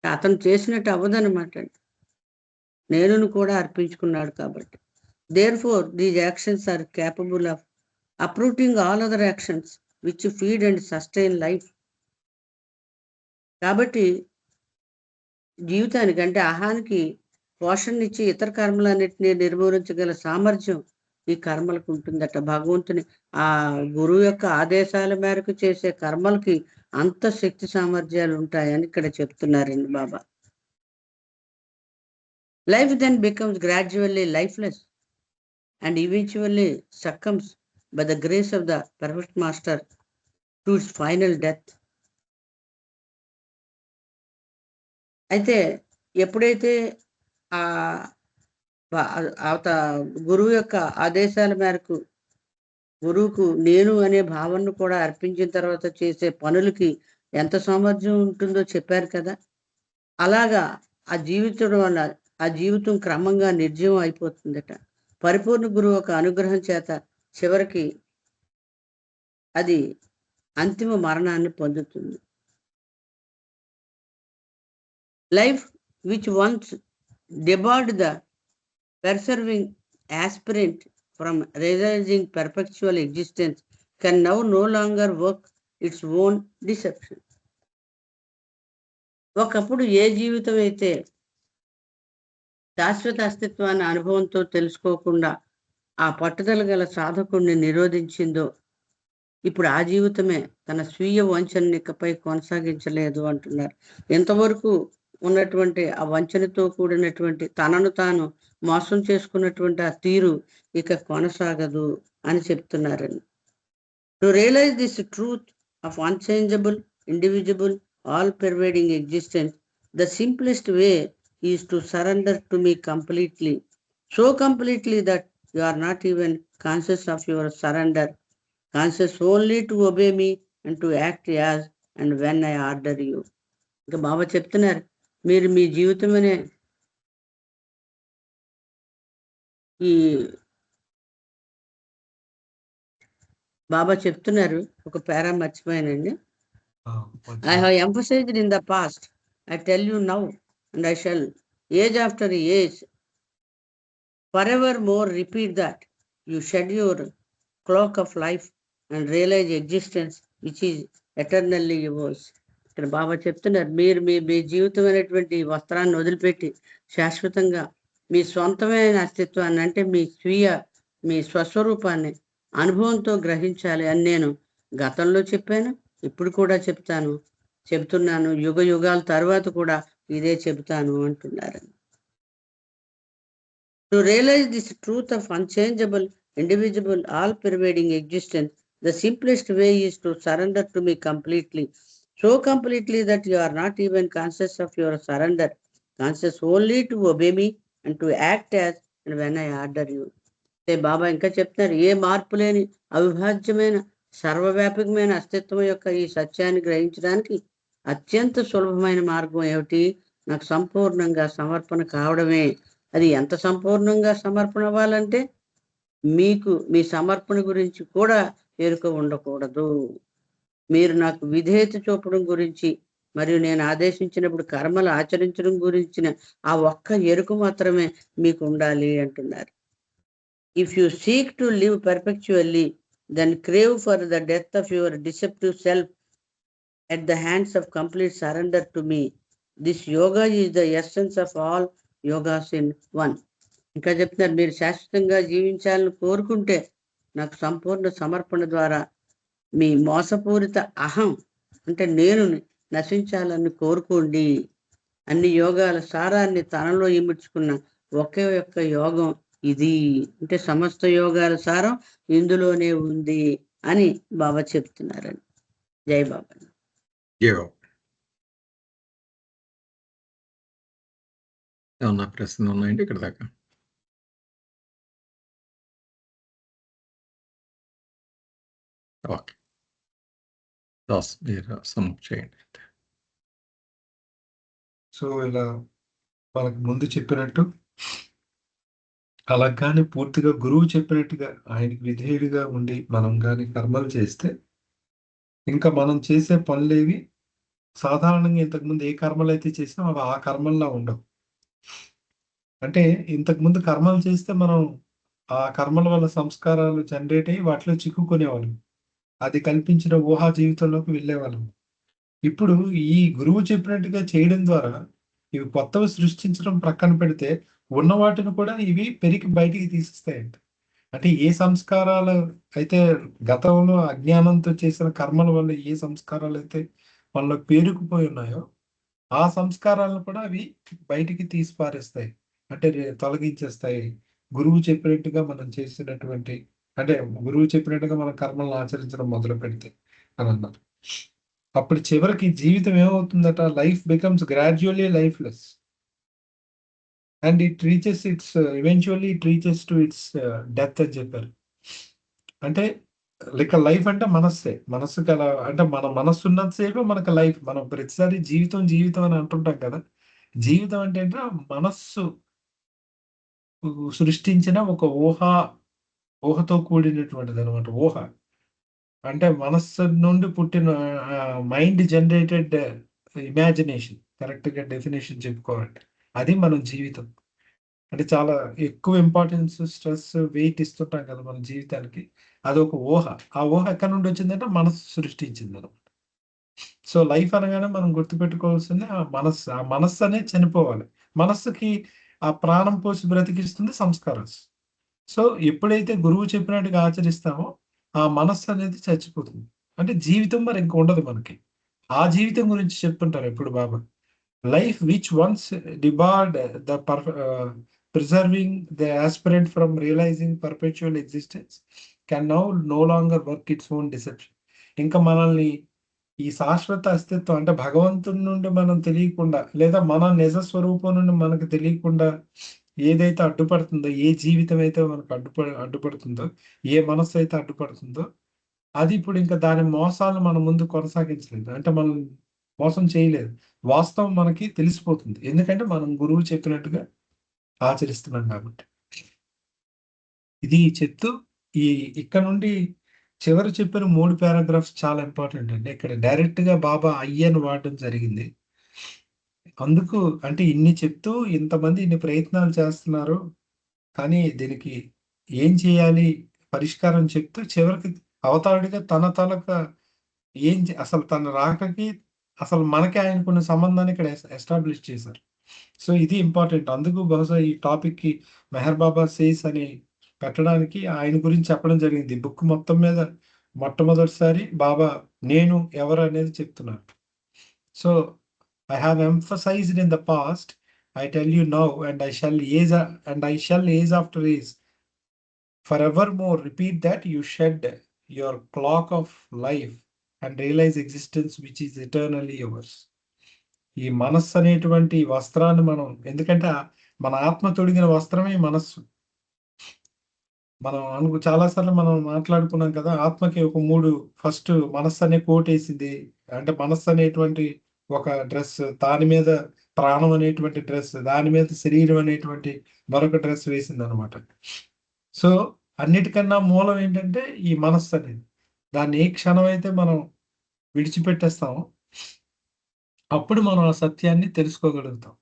అతను చేసినట్టు అవ్వదన్నమాట. నేనును కూడా అర్పించుకున్నాడు కాబట్టి. Therefore, these actions are capable of uprooting all other actions which feed and sustain life. కాబట్టి జీవితానికి అంటే అహానికి పోషణనిచ్చి ఇతర కర్మలన్నింటినీ నిర్మూలించగల సామర్థ్యం ఈ కర్మలకు ఉంటుందట. భగవంతుని ఆ గురువు యొక్క ఆదేశాల మేరకు చేసే కర్మలకి అంత శక్తి సామర్థ్యాలు ఉంటాయని ఇక్కడ చెప్తున్నారండి Baba. Life then becomes gradually lifeless and eventually succumbs by the grace of the perfect master to its final death. అయితే ఎప్పుడైతే ఆ గురువు యొక్క ఆదేశాల మేరకు గురువుకు నేను అనే భావనను కూడా అర్పించిన తర్వాత చేసే పనులకి ఎంత సామర్థ్యం ఉంటుందో చెప్పారు కదా. అలాగా ఆ జీవితం వల్ల ఆ జీవితం క్రమంగా నిర్జీవం అయిపోతుందట. పరిపూర్ణ గురువు ఒక అనుగ్రహం చేత చివరికి అది అంతిమ మరణాన్ని పొందుతుంది. Life which once debarred the persevering aspirant from realizing perpetual existence can now no longer work its own deception. ఒకప్పుడు ఏ జీవితం అయితే శాశ్వత అస్తిత్వాన్ని అనుభవంతో తెలుసుకోకుండా ఆ పట్టుదల గల సాధకుడిని నిరోధించిందో ఇప్పుడు ఆ జీవితమే తన స్వీయ వంచన ఇకపై కొనసాగించలేదు అంటున్నారు. ఎంతవరకు ఉన్నటువంటి ఆ వంచనతో కూడినటువంటి తనను తాను మోసం చేసుకున్నటువంటి ఆ తీరు ఇక కొనసాగదు అని చెప్తున్నారని. To realise this truth of unchangeable, indivisible, all pervading existence, the simplest way is to surrender to me completely, so completely that you are not even conscious of your surrender, conscious only to obey me and to act as and when I order you. ఇంకా బాబా చెప్తున్నారు, మీరు మీ జీవితం అనే ఈ బాబా చెప్తున్నారు, ఒక పేరా మర్చిపోయానండి. I have emphasized in the past, I tell you now, and I shall age after age forever more repeat that you shed your cloak of life and realize existence which is eternally yours. ఇక్కడ బాబా చెప్తున్నారు, మీరు మీ జీవితం అనేటువంటి వస్త్రాన్ని వదిలిపెట్టి శాశ్వతంగా మీ సొంతమైన అస్తిత్వాన్ని అంటే మీ స్వస్వరూపాన్ని అనుభవంతో గ్రహించాలి అని నేను గతంలో చెప్పాను, ఇప్పుడు కూడా చెప్తున్నాను, యుగ యుగాల తర్వాత కూడా ఇదే చెబుతాను అంటున్నారు. To realise this truth of unchangeable, indivisible, all pervading existence, the simplest way is to surrender to me completely, so completely that you are not even conscious of your surrender, conscious only to obey me and to act as and when I order you. బాబా ఇంకా చెప్తున్నారు, ఏ మార్పు లేని అవిభాజ్యమైన సర్వవ్యాపకమైన అస్తిత్వం యొక్క ఈ సత్యాన్ని గ్రహించడానికి అత్యంత సులభమైన మార్గం ఏమిటి? నాకు సంపూర్ణంగా సమర్పణ కావడమే. అది ఎంత సంపూర్ణంగా సమర్పణ అవ్వాలంటే మీకు మీ సమర్పణ గురించి కూడా ఎరుక ఉండకూడదు. మీరు నాకు విధేయత చూపడం గురించి మరియు నేను ఆదేశించినప్పుడు కర్మలు ఆచరించడం గురించిన ఆ ఒక్క ఎరుక మాత్రమే మీకు ఉండాలి అంటున్నారు. If you seek to live perpetually, then crave for the death of your deceptive self at the hands of complete surrender to me. This yoga is the essence of all yogas in one. ఇంకా చెప్తున్నారు, మీరు శాశ్వతంగా జీవించాలని కోరుకుంటే నాకు సంపూర్ణ సమర్పణ ద్వారా మీ మోసపూరిత అహం అంటే నేను నశించాలని కోరుకోండి. అన్ని యోగాల సారాన్ని తనలో ఇముడ్చుకున్న ఒకే ఒక్క యోగం ఇది, అంటే సమస్త యోగాల సారం ఇందులోనే ఉంది అని బాబా చెప్తున్నారని. జై బాబా. ఏమన్నా ప్రశ్నలు ఉన్నాయండి ఇక్కడ దాకా? ఓకే, మీరు సమ్అప్ చేయండి. సో ఇలా మనకు ముందు చెప్పినట్టు అలా కానీ పూర్తిగా గురువు చెప్పినట్టుగా ఆయనకి విధేయుడిగా ఉండి మనం కానీ కర్మలు చేస్తే ఇంకా మనం చేసే పనులేవి సాధారణంగా ఇంతకుముందు ఏ కర్మలు అయితే చేసినా అవి ఆ కర్మల్లా ఉండవు. అంటే ఇంతకుముందు కర్మలు చేస్తే మనం ఆ కర్మల వల్ల సంస్కారాలు జనరేట్ అయ్యి వాటిలో చిక్కుకునేవాళ్ళం, అది కల్పించిన ఊహా జీవితంలోకి వెళ్ళేవాళ్ళం. ఇప్పుడు ఈ గురువు చెప్పినట్టుగా చేయడం ద్వారా ఇవి కొత్తవి సృష్టించడం ప్రక్కన పెడితే ఉన్న వాటిని కూడా ఇవి పెరిగి బయటికి తీసిస్తాయంట. అంటే ఏ సంస్కారాలు అయితే గతంలో అజ్ఞానంతో చేసిన కర్మల వల్ల ఏ సంస్కారాలు అయితే మనలో పేరుకుపోయి ఉన్నాయో ఆ సంస్కారాలను కూడా అవి బయటికి తీసి పారేస్తాయి, అంటే తొలగించేస్తాయి. గురువు చెప్పినట్టుగా మనం చేసినటువంటి, అంటే గురువు చెప్పినట్టుగా మనం కర్మలను ఆచరించడం మొదలు పెడితే అని అన్నారు. అప్పుడు చివరికి జీవితం ఏమవుతుందట, life becomes gradually lifeless and it reaches its eventually it reaches to its death అని చెప్పారు. అంటే లైఫ్ అంటే మనస్సే. మనస్సుకి అలా అంటే మన మనస్సు ఉన్నంతసేపు మనకు లైఫ్. మనం ప్రతిసారి జీవితం జీవితం అని అంటుంటాం కదా. జీవితం అంటే మనస్సు సృష్టించిన ఒక ఊహతో కూడినటువంటిది అనమాట. ఊహ అంటే మనస్సు నుండి పుట్టిన మైండ్ జనరేటెడ్ ఇమాజినేషన్. కరెక్ట్గా డెఫినేషన్ చెప్పుకోవాలంటే అది మన జీవితం. అంటే చాలా ఎక్కువ ఇంపార్టెన్స్, స్ట్రెస్, వెయిట్ ఇస్తుంటాం కదా మన జీవితానికి. అది ఒక ఊహ. ఆ ఊహ ఎక్కడి నుండి వచ్చిందంటే మనస్సు సృష్టించింది అనమాట. సో లైఫ్ అనగానే మనం గుర్తుపెట్టుకోవాల్సింది ఆ మనస్సు. ఆ మనస్సు అనేది చనిపోవాలి. మనస్సుకి ఆ ప్రాణం పోసి బ్రతికిస్తుంది సంస్కారం. సో ఎప్పుడైతే గురువు చెప్పినట్టుగా ఆచరిస్తామో ఆ మనస్సు అనేది చచ్చిపోతుంది. అంటే జీవితం మరి ఇంక ఉండదు మనకి. ఆ జీవితం గురించి చెప్తుంటారు ఎప్పుడు Baba. Life which once debarred the preserving the aspirant from realizing perpetual existence can now no longer work its own deception. ఇంకా మనల్ని ఈ శాశ్వత అస్తిత్వం అంటే భగవంతుడి నుండి మనం తెలియకుండా, లేదా మన నిజ స్వరూపం నుండి మనకు తెలియకుండా ఏదైతే అడ్డుపడుతుందో, ఏ జీవితం అయితే మనకు అడ్డుపడుతుందో, ఏ మనస్సు అయితే అడ్డుపడుతుందో, అది ఇప్పుడు ఇంకా దాని మోసాలను మన ముందు కొనసాగించలేదు. అంటే మనం మోసం చేయలేదు. వాస్తవం మనకి తెలిసిపోతుంది. ఎందుకంటే మనం గురువు చెప్పినట్టుగా ఆచరిస్తున్నాం కాబట్టి. ఇది చెప్తూ ఇక్కడ నుండి చివరి చెప్పిన 3 పారాగ్రాఫ్స్ చాలా ఇంపార్టెంట్ అండి. ఇక్కడ డైరెక్ట్ గా బాబా అయ్యని వాడడం జరిగింది. అందుకు అంటే ఇన్ని చెప్తూ ఇంతమంది ఇన్ని ప్రయత్నాలు చేస్తున్నారు, కానీ దీనికి ఏం చేయాలి పరిష్కారం చెప్తూ చివరికి అవతారుడిగా తనక అసలు తన రాకకి అసలు మనకి ఆయనకున్న సంబంధాన్ని ఇక్కడ ఎస్టాబ్లిష్ చేశారు. సో ఇది ఇంపార్టెంట్. అందుకు బహుశా ఈ టాపిక్ కి మెహర్ బాబా సేస్ అని పెట్టడానికి ఆయన గురించి చెప్పడం జరిగింది. బుక్ మొత్తం మీద మొట్టమొదటిసారి బాబా నేను ఎవరు అనేది చెప్తున్నారు. So I have emphasized in the past, I tell you now and I shall age after age for ever more repeat that you shed your cloak of life and realize existence which is eternally yours. ఈ మనస్సు అనేటువంటి వస్త్రాన్ని మనం, ఎందుకంటే మన ఆత్మ తొడిగిన వస్త్రమే మనస్సు. మనం చాలాసార్లు మనం మాట్లాడుకున్నాం కదా, ఆత్మకి ఒక 3 ఫస్ట్ మనస్సు అనే కోట్ వేసింది. అంటే మనస్సు అనేటువంటి ఒక డ్రెస్, దాని మీద ప్రాణం అనేటువంటి డ్రెస్, దాని మీద శరీరం అనేటువంటి మరొక డ్రెస్ వేసింది అనమాట. సో అన్నిటికన్నా మూలం ఏంటంటే ఈ మనస్సు అనేది. దాన్ని ఏ క్షణం అయితే మనం విడిచిపెట్టేస్తామో అప్పుడు మనం ఆ సత్యాన్ని తెలుసుకోగలుగుతాం.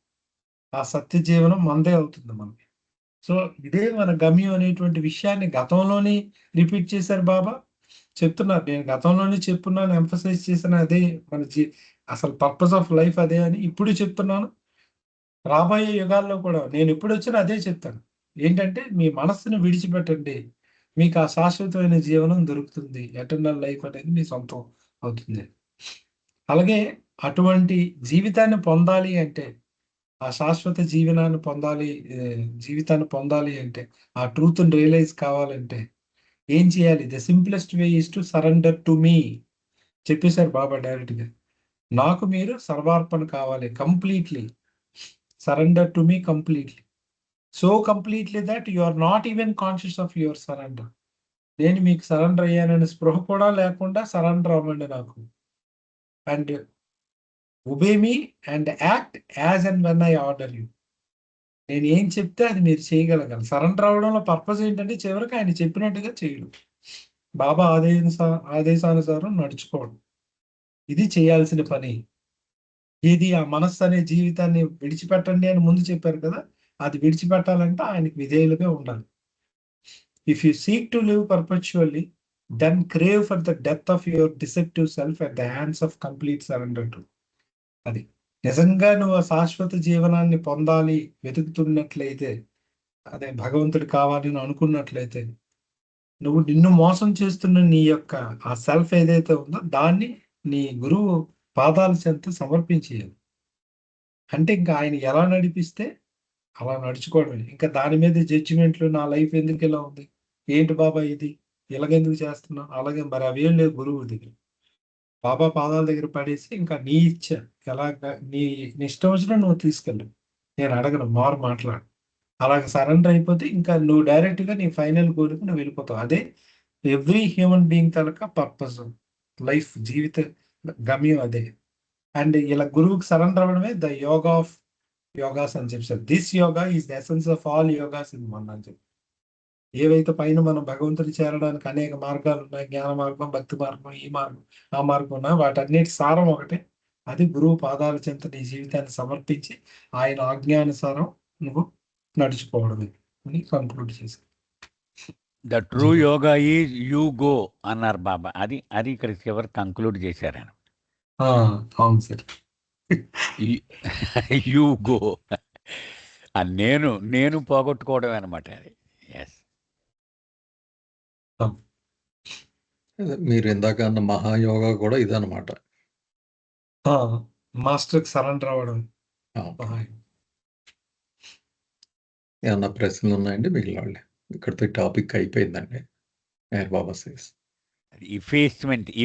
ఆ సత్య జీవనం మనదే అవుతుంది మనకి. సో ఇదే మన గమ్యం అనేటువంటి విషయాన్ని గతంలోనే రిపీట్ చేశారు బాబా. చెప్తున్నారు, నేను గతంలోనే చెప్పున్నాను, ఎంఫసైజ్ చేసిన అదే మన అసలు పర్పస్ ఆఫ్ లైఫ్ అదే అని ఇప్పుడు చెప్తున్నాను. రాబోయే యుగాల్లో కూడా నేను ఎప్పుడు వచ్చినా అదే చెప్తాను. ఏంటంటే మీ మనస్సును విడిచిపెట్టండి, మీకు ఆ శాశ్వతమైన జీవనం దొరుకుతుంది. ఎటర్నల్ లైఫ్ అనేది మీ సొంతం అవుతుంది. అలాగే అటువంటి జీవితాన్ని పొందాలి అంటే, ఆ శాశ్వత జీవనాన్ని పొందాలి, జీవితాన్ని పొందాలి అంటే, ఆ ట్రూత్ రియలైజ్ కావాలంటే ఏం చేయాలి? The simplest way is to surrender to me చెప్పేశారు బాబా డైరెక్ట్ గా. నాకు మీరు సర్వార్పణ కావాలి, completely surrender to me completely. So completely that you are not even conscious of your surrender. నేను మీకు సరెండర్ అయ్యానని స్పృహ కూడా లేకుండా సరెండర్ అవ్వండి నాకు. And obey me and act as and when I order you. నేను ఏం చెప్తే అది మీరు చేయగలగాలి. సరెండర్ అవడంలో పర్పస్ ఏంటంటే చివరికి ఆయన చెప్పినట్టుగా చేయడం, బాబా ఆదేశానుసారం నడుచుకోవడం. ఇది చేయాల్సిన పని. ఏది? ఆ మనస్సు అనే జీవితాన్ని విడిచిపెట్టండి అని ముందు చెప్పారు కదా, అది విడిచిపెట్టాలంటే ఆయనకి విధేయులుగా ఉండాలి. If you seek to live perpetually then crave for the death of your deceptive self at the hands of complete surrender to. అది నిజంగా నువ్వు ఆ శాశ్వత జీవనాన్ని పొందాలి వెతుకుతున్నట్లయితే, అదే భగవంతుడు కావాలని అనుకున్నట్లయితే, నువ్వు నిన్ను మోసం చేస్తున్న నీ యొక్క ఆ సెల్ఫ్ ఏదైతే ఉందో దాన్ని నీ గురువు పాదాల చెంత సమర్పించేయాలి. అంటే ఇంకా ఆయన ఎలా నడిపిస్తే అలా నడుచుకోవడమే. ఇంకా దాని మీద జడ్జిమెంట్లు, నా లైఫ్ ఎందుకు ఇలా ఉంది, ఏంటి బాబా ఇది, ఇలాగెందుకు చేస్తున్నావు, అలాగే మరి అవేం లేవు గురువు దగ్గర. బాబా పాదాల దగ్గర పడేసి ఇంకా నీ ఇచ్చ ఎలాగ నీ నీ ఇష్టం వచ్చినా నువ్వు తీసుకెళ్ళు, నేను అడగను, మారు మాట్లాడు. అలాగ సరెండర్ అయిపోతే ఇంకా నువ్వు డైరెక్ట్ గా నీ ఫైనల్ గోల్కి నువ్వు వెళ్ళిపోతావు. అదే ఎవ్రీ హ్యూమన్ బీయింగ్ తలక పర్పస్, లైఫ్ జీవిత గమ్యం అదే. అండ్ ఇలా గురువుకి సరెండర్ అవ్వడమే ద యోగా ఆఫ్ యోగాస్ అని చెప్పారు. This yoga is the essence of all yogas in one అని చెప్పి. ఏవైతే పైన మనం భగవంతుడు చేరడానికి అనేక మార్గాలు ఉన్నాయి, జ్ఞాన మార్గం, భక్తి మార్గం, ఈ మార్గం, ఆ మార్గం ఉన్నాయి, వాటన్నిటి సారం ఒకటే. అది గురువు పాదాల చెంత నీ జీవితాన్ని సమర్పించి ఆయన ఆజ్ఞానుసారం నువ్వు నడుచుకోవడమే అని కంక్లూడ్ చేశాను. The true yoga is you go అన్నారు బాబా. అది అది ఇక్కడ చివరి కంక్లూడ్ చేశారు. అవును సార్. యూ గో, నేను నేను పోగొట్టుకోవడం అనమాట అది. ఎస్, మీరు ఇందాక అన్న మహాయోగా కూడా ఇదనమాట. మాస్టర్కి సరెండర్ అవ్వడం. ఏమన్నా ప్రశ్నలు ఉన్నాయండి మిగిలిన వాళ్ళు? ఇక్కడితో టాపిక్ అయిపోయిందండి. బాబా సేస్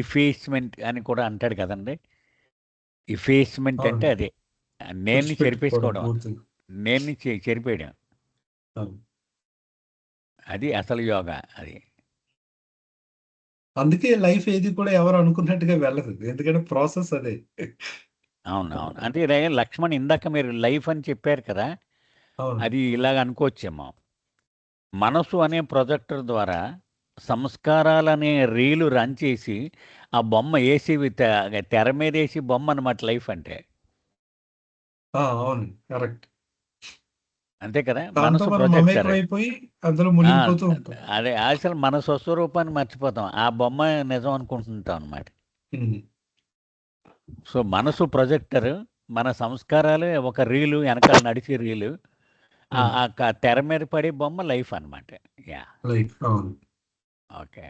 ఇఫేస్మెంట్ అని కూడా అంటాడు కదండి. ఇఫేస్మెంట్ అంటే అదే నేను చెరిపేసుకోవడం, నేను చెరిపేయడం, అది అసలు యోగా. అది అందుకే లైఫ్ ఏది కూడా ఎవరు అనుకున్నట్టుగా వెళ్ళదు, ఎందుకంటే ప్రాసెస్ అదే. అవును. అంటే లక్ష్మణ్ ఇందాక మీరు లైఫ్ అని చెప్పారు కదా, అది ఇలాగ అనుకోవచ్చేమో. మనసు అనే ప్రొజెక్టర్ ద్వారా సంస్కారాలనే రీలు రన్ చేసి ఆ బొమ్మ వేసి తెర మీద వేసి బొమ్మ అనమాట లైఫ్ అంటే. అవును, కరెక్ట్. అంతే కదా, మనసు ప్రొజెక్టర్. అదే అసలు మన స్వస్వరూపాన్ని మర్చిపోతాం, ఆ బొమ్మ నిజం అనుకుంటుంటాం అనమాట. సో మనసు ప్రొజెక్టర్, మన సంస్కారాలు ఒక రీలు, వెనకాల నడిచే రీలు, ఆ తెర మీద పడే బొమ్మ లైఫ్ అనమాట. Yeah, okay.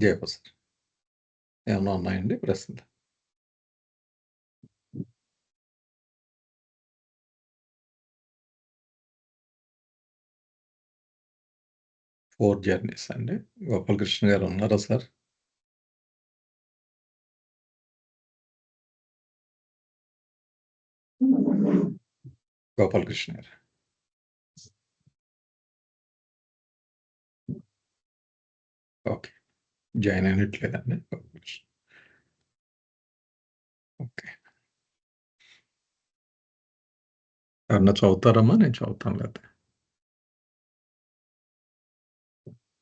జయప సార్, ఏమన్నా ఉన్నాయండి ప్రశ్నలు? ఫోర్ జర్నీస్ అండి. గోపాలకృష్ణ గారు ఉన్నారా సార్? గోపాలకృష్ణ గారు ఓకే, జాయిన్ అయినట్లేదండి గోపాలకృష్ణ. ఓకే, ఎవరన్నా చదువుతారమ్మా? నేను చదువుతాను లేదా?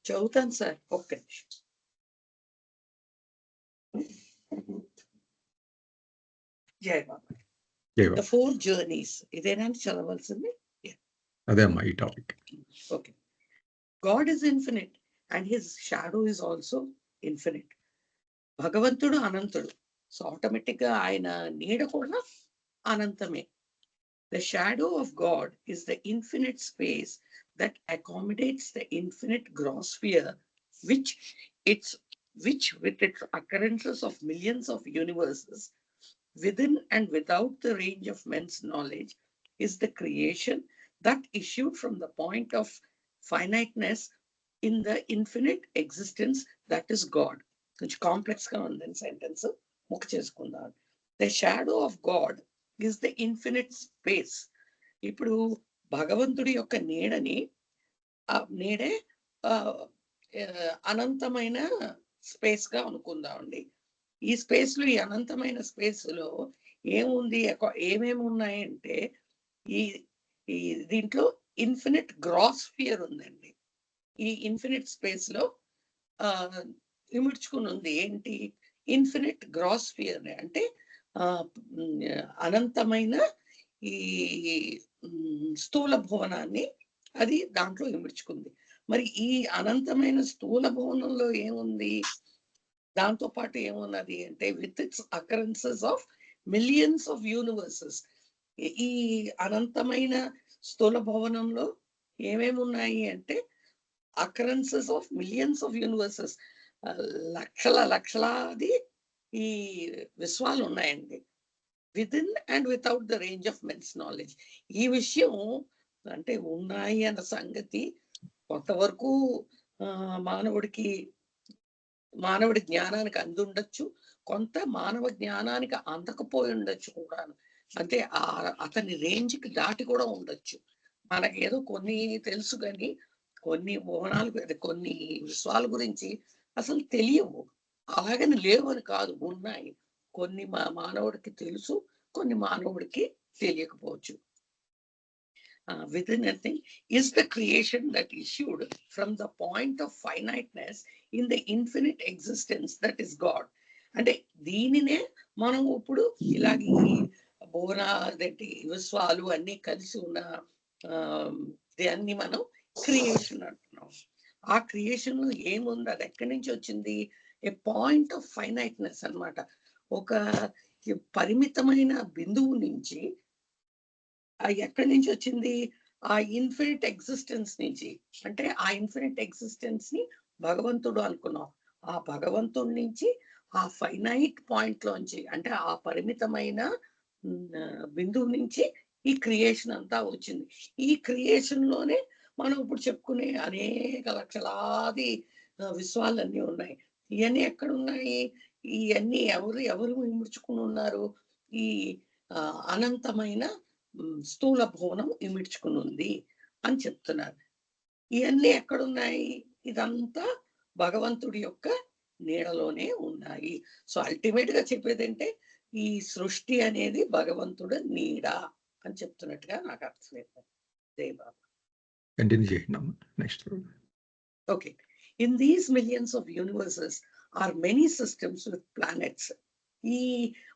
చదువుతాను సార్, ఒక్క నిమిషం. జై బాబా. ద ఫోర్ జర్నీస్ ఇదేనా చదవాల్సింది? అదే అమ్మా ఈ topic. Okay. God is infinite and his shadow is also infinite. భగవంతుడు అనంతుడు, సో ఆటోమేటిక్ గా ఆయన నీడ కూడా అనంతమే. The shadow of God is the infinite space that accommodates the infinite grossphere, which with its occurrences of millions of universes within and without the range of men's knowledge, is the creation that issued from the point of finiteness in the infinite existence that is God. Which complex ga undi sentence mukh chesukundam. The shadow of God is the infinite space. ఇప్పుడు భగవంతుడి యొక్క నీడని, ఆ నీడే అనంతమైన స్పేస్ గా అనుకుందామండి. ఈ స్పేస్ లో, ఈ అనంతమైన స్పేస్ లో ఏముంది, ఏమేమి ఉన్నాయంటే ఈ దీంట్లో ఇన్ఫినిట్ గ్రాస్ఫియర్ ఉందండి. ఈ ఇన్ఫినిట్ స్పేస్ లో ఇమిడ్చుకుని ఉంది ఏంటి, ఇన్ఫినిట్ గ్రాస్ఫియర్ అంటే అనంతమైన ఈ స్థూల భువనాన్ని అది దాంట్లో ఇమిడ్చుకుంది. మరి ఈ అనంతమైన స్థూల భువనంలో ఏముంది, దాంతో పాటు ఏమున్నది అంటే with its occurrences of millions of universes. ఈ అనంతమైన స్థూల భవనంలో ఏమేమి ఉన్నాయి అంటే occurrences of millions of universes, లక్షలాది ఈ విశ్వాలు ఉన్నాయండి. Within and without the range of men's knowledge. ఈ విషయం అంటే ఉన్నాయి అన్న సంగతి కొంతవరకు మానవుడి జ్ఞానానికి అందుండొచ్చు, కొంత మానవ జ్ఞానానికి అందకపోయి ఉండొచ్చు కూడా. అంటే అతని రేంజ్కి దాటి కూడా ఉండొచ్చు. మనకేదో కొన్ని తెలుసు కానీ కొన్ని కొన్ని విశ్వాల గురించి అసలు తెలియవు. అలాగని లేవని కాదు, ఉన్నాయి. కొన్ని మానవుడికి తెలుసు, కొన్ని మానవుడికి తెలియకపోవచ్చు. Within a thing is the creation that issued from the point of finiteness in the infinite existence that is God. అంటే దీనినే మనం ఇప్పుడు ఇలాగ ఈ బోనాదేంటి విశ్వాలు అన్ని కలిసి ఉన్న దాన్ని మనం క్రియేషన్ అంటున్నాం. ఆ క్రియేషన్ లో ఏముంది, అది ఎక్కడి నుంచి వచ్చింది? ఏ పాయింట్ ఆఫ్ ఫైనైట్నెస్ అన్నమాట. ఒక పరిమితమైన బిందువు నుంచి ఎక్కడి నుంచి వచ్చింది? ఆ ఇన్ఫినిట్ ఎగ్జిస్టెన్స్ నుంచి. అంటే ఆ ఇన్ఫినిట్ ఎగ్జిస్టెన్స్ ని భగవంతుడు అనుకున్నాం. ఆ భగవంతుడి నుంచి ఆ ఫైనైట్ పాయింట్ లోంచి, అంటే ఆ పరిమితమైన బిందువు నుంచి ఈ క్రియేషన్ అంతా వచ్చింది. ఈ క్రియేషన్ లోనే మనం ఇప్పుడు చెప్పుకునే అనేక లక్షలాది విశ్వాలన్నీ ఉన్నాయి. ఇవన్నీ ఎక్కడున్నాయి? ఇవన్నీ ఎవరు ఇముడ్చుకుని ఉన్నారు? ఈ అనంతమైన స్థూల భువనం ఇమిడ్చుకుని ఉంది అని చెప్తున్నారు. ఇవన్నీ ఎక్కడున్నాయి? ఇదంతా భగవంతుడి యొక్క నీడలోనే ఉన్నాయి. సో అల్టిమేట్ గా చెప్పేది అంటే ఈ సృష్టి అనేది భగవంతుడు నీడ అని చెప్తున్నట్టుగా నాకు అర్థమైంది. జై బాబా. కంటిన్యూ చేయండి next. Okay. In these millions of universes are many systems with planets. ఈ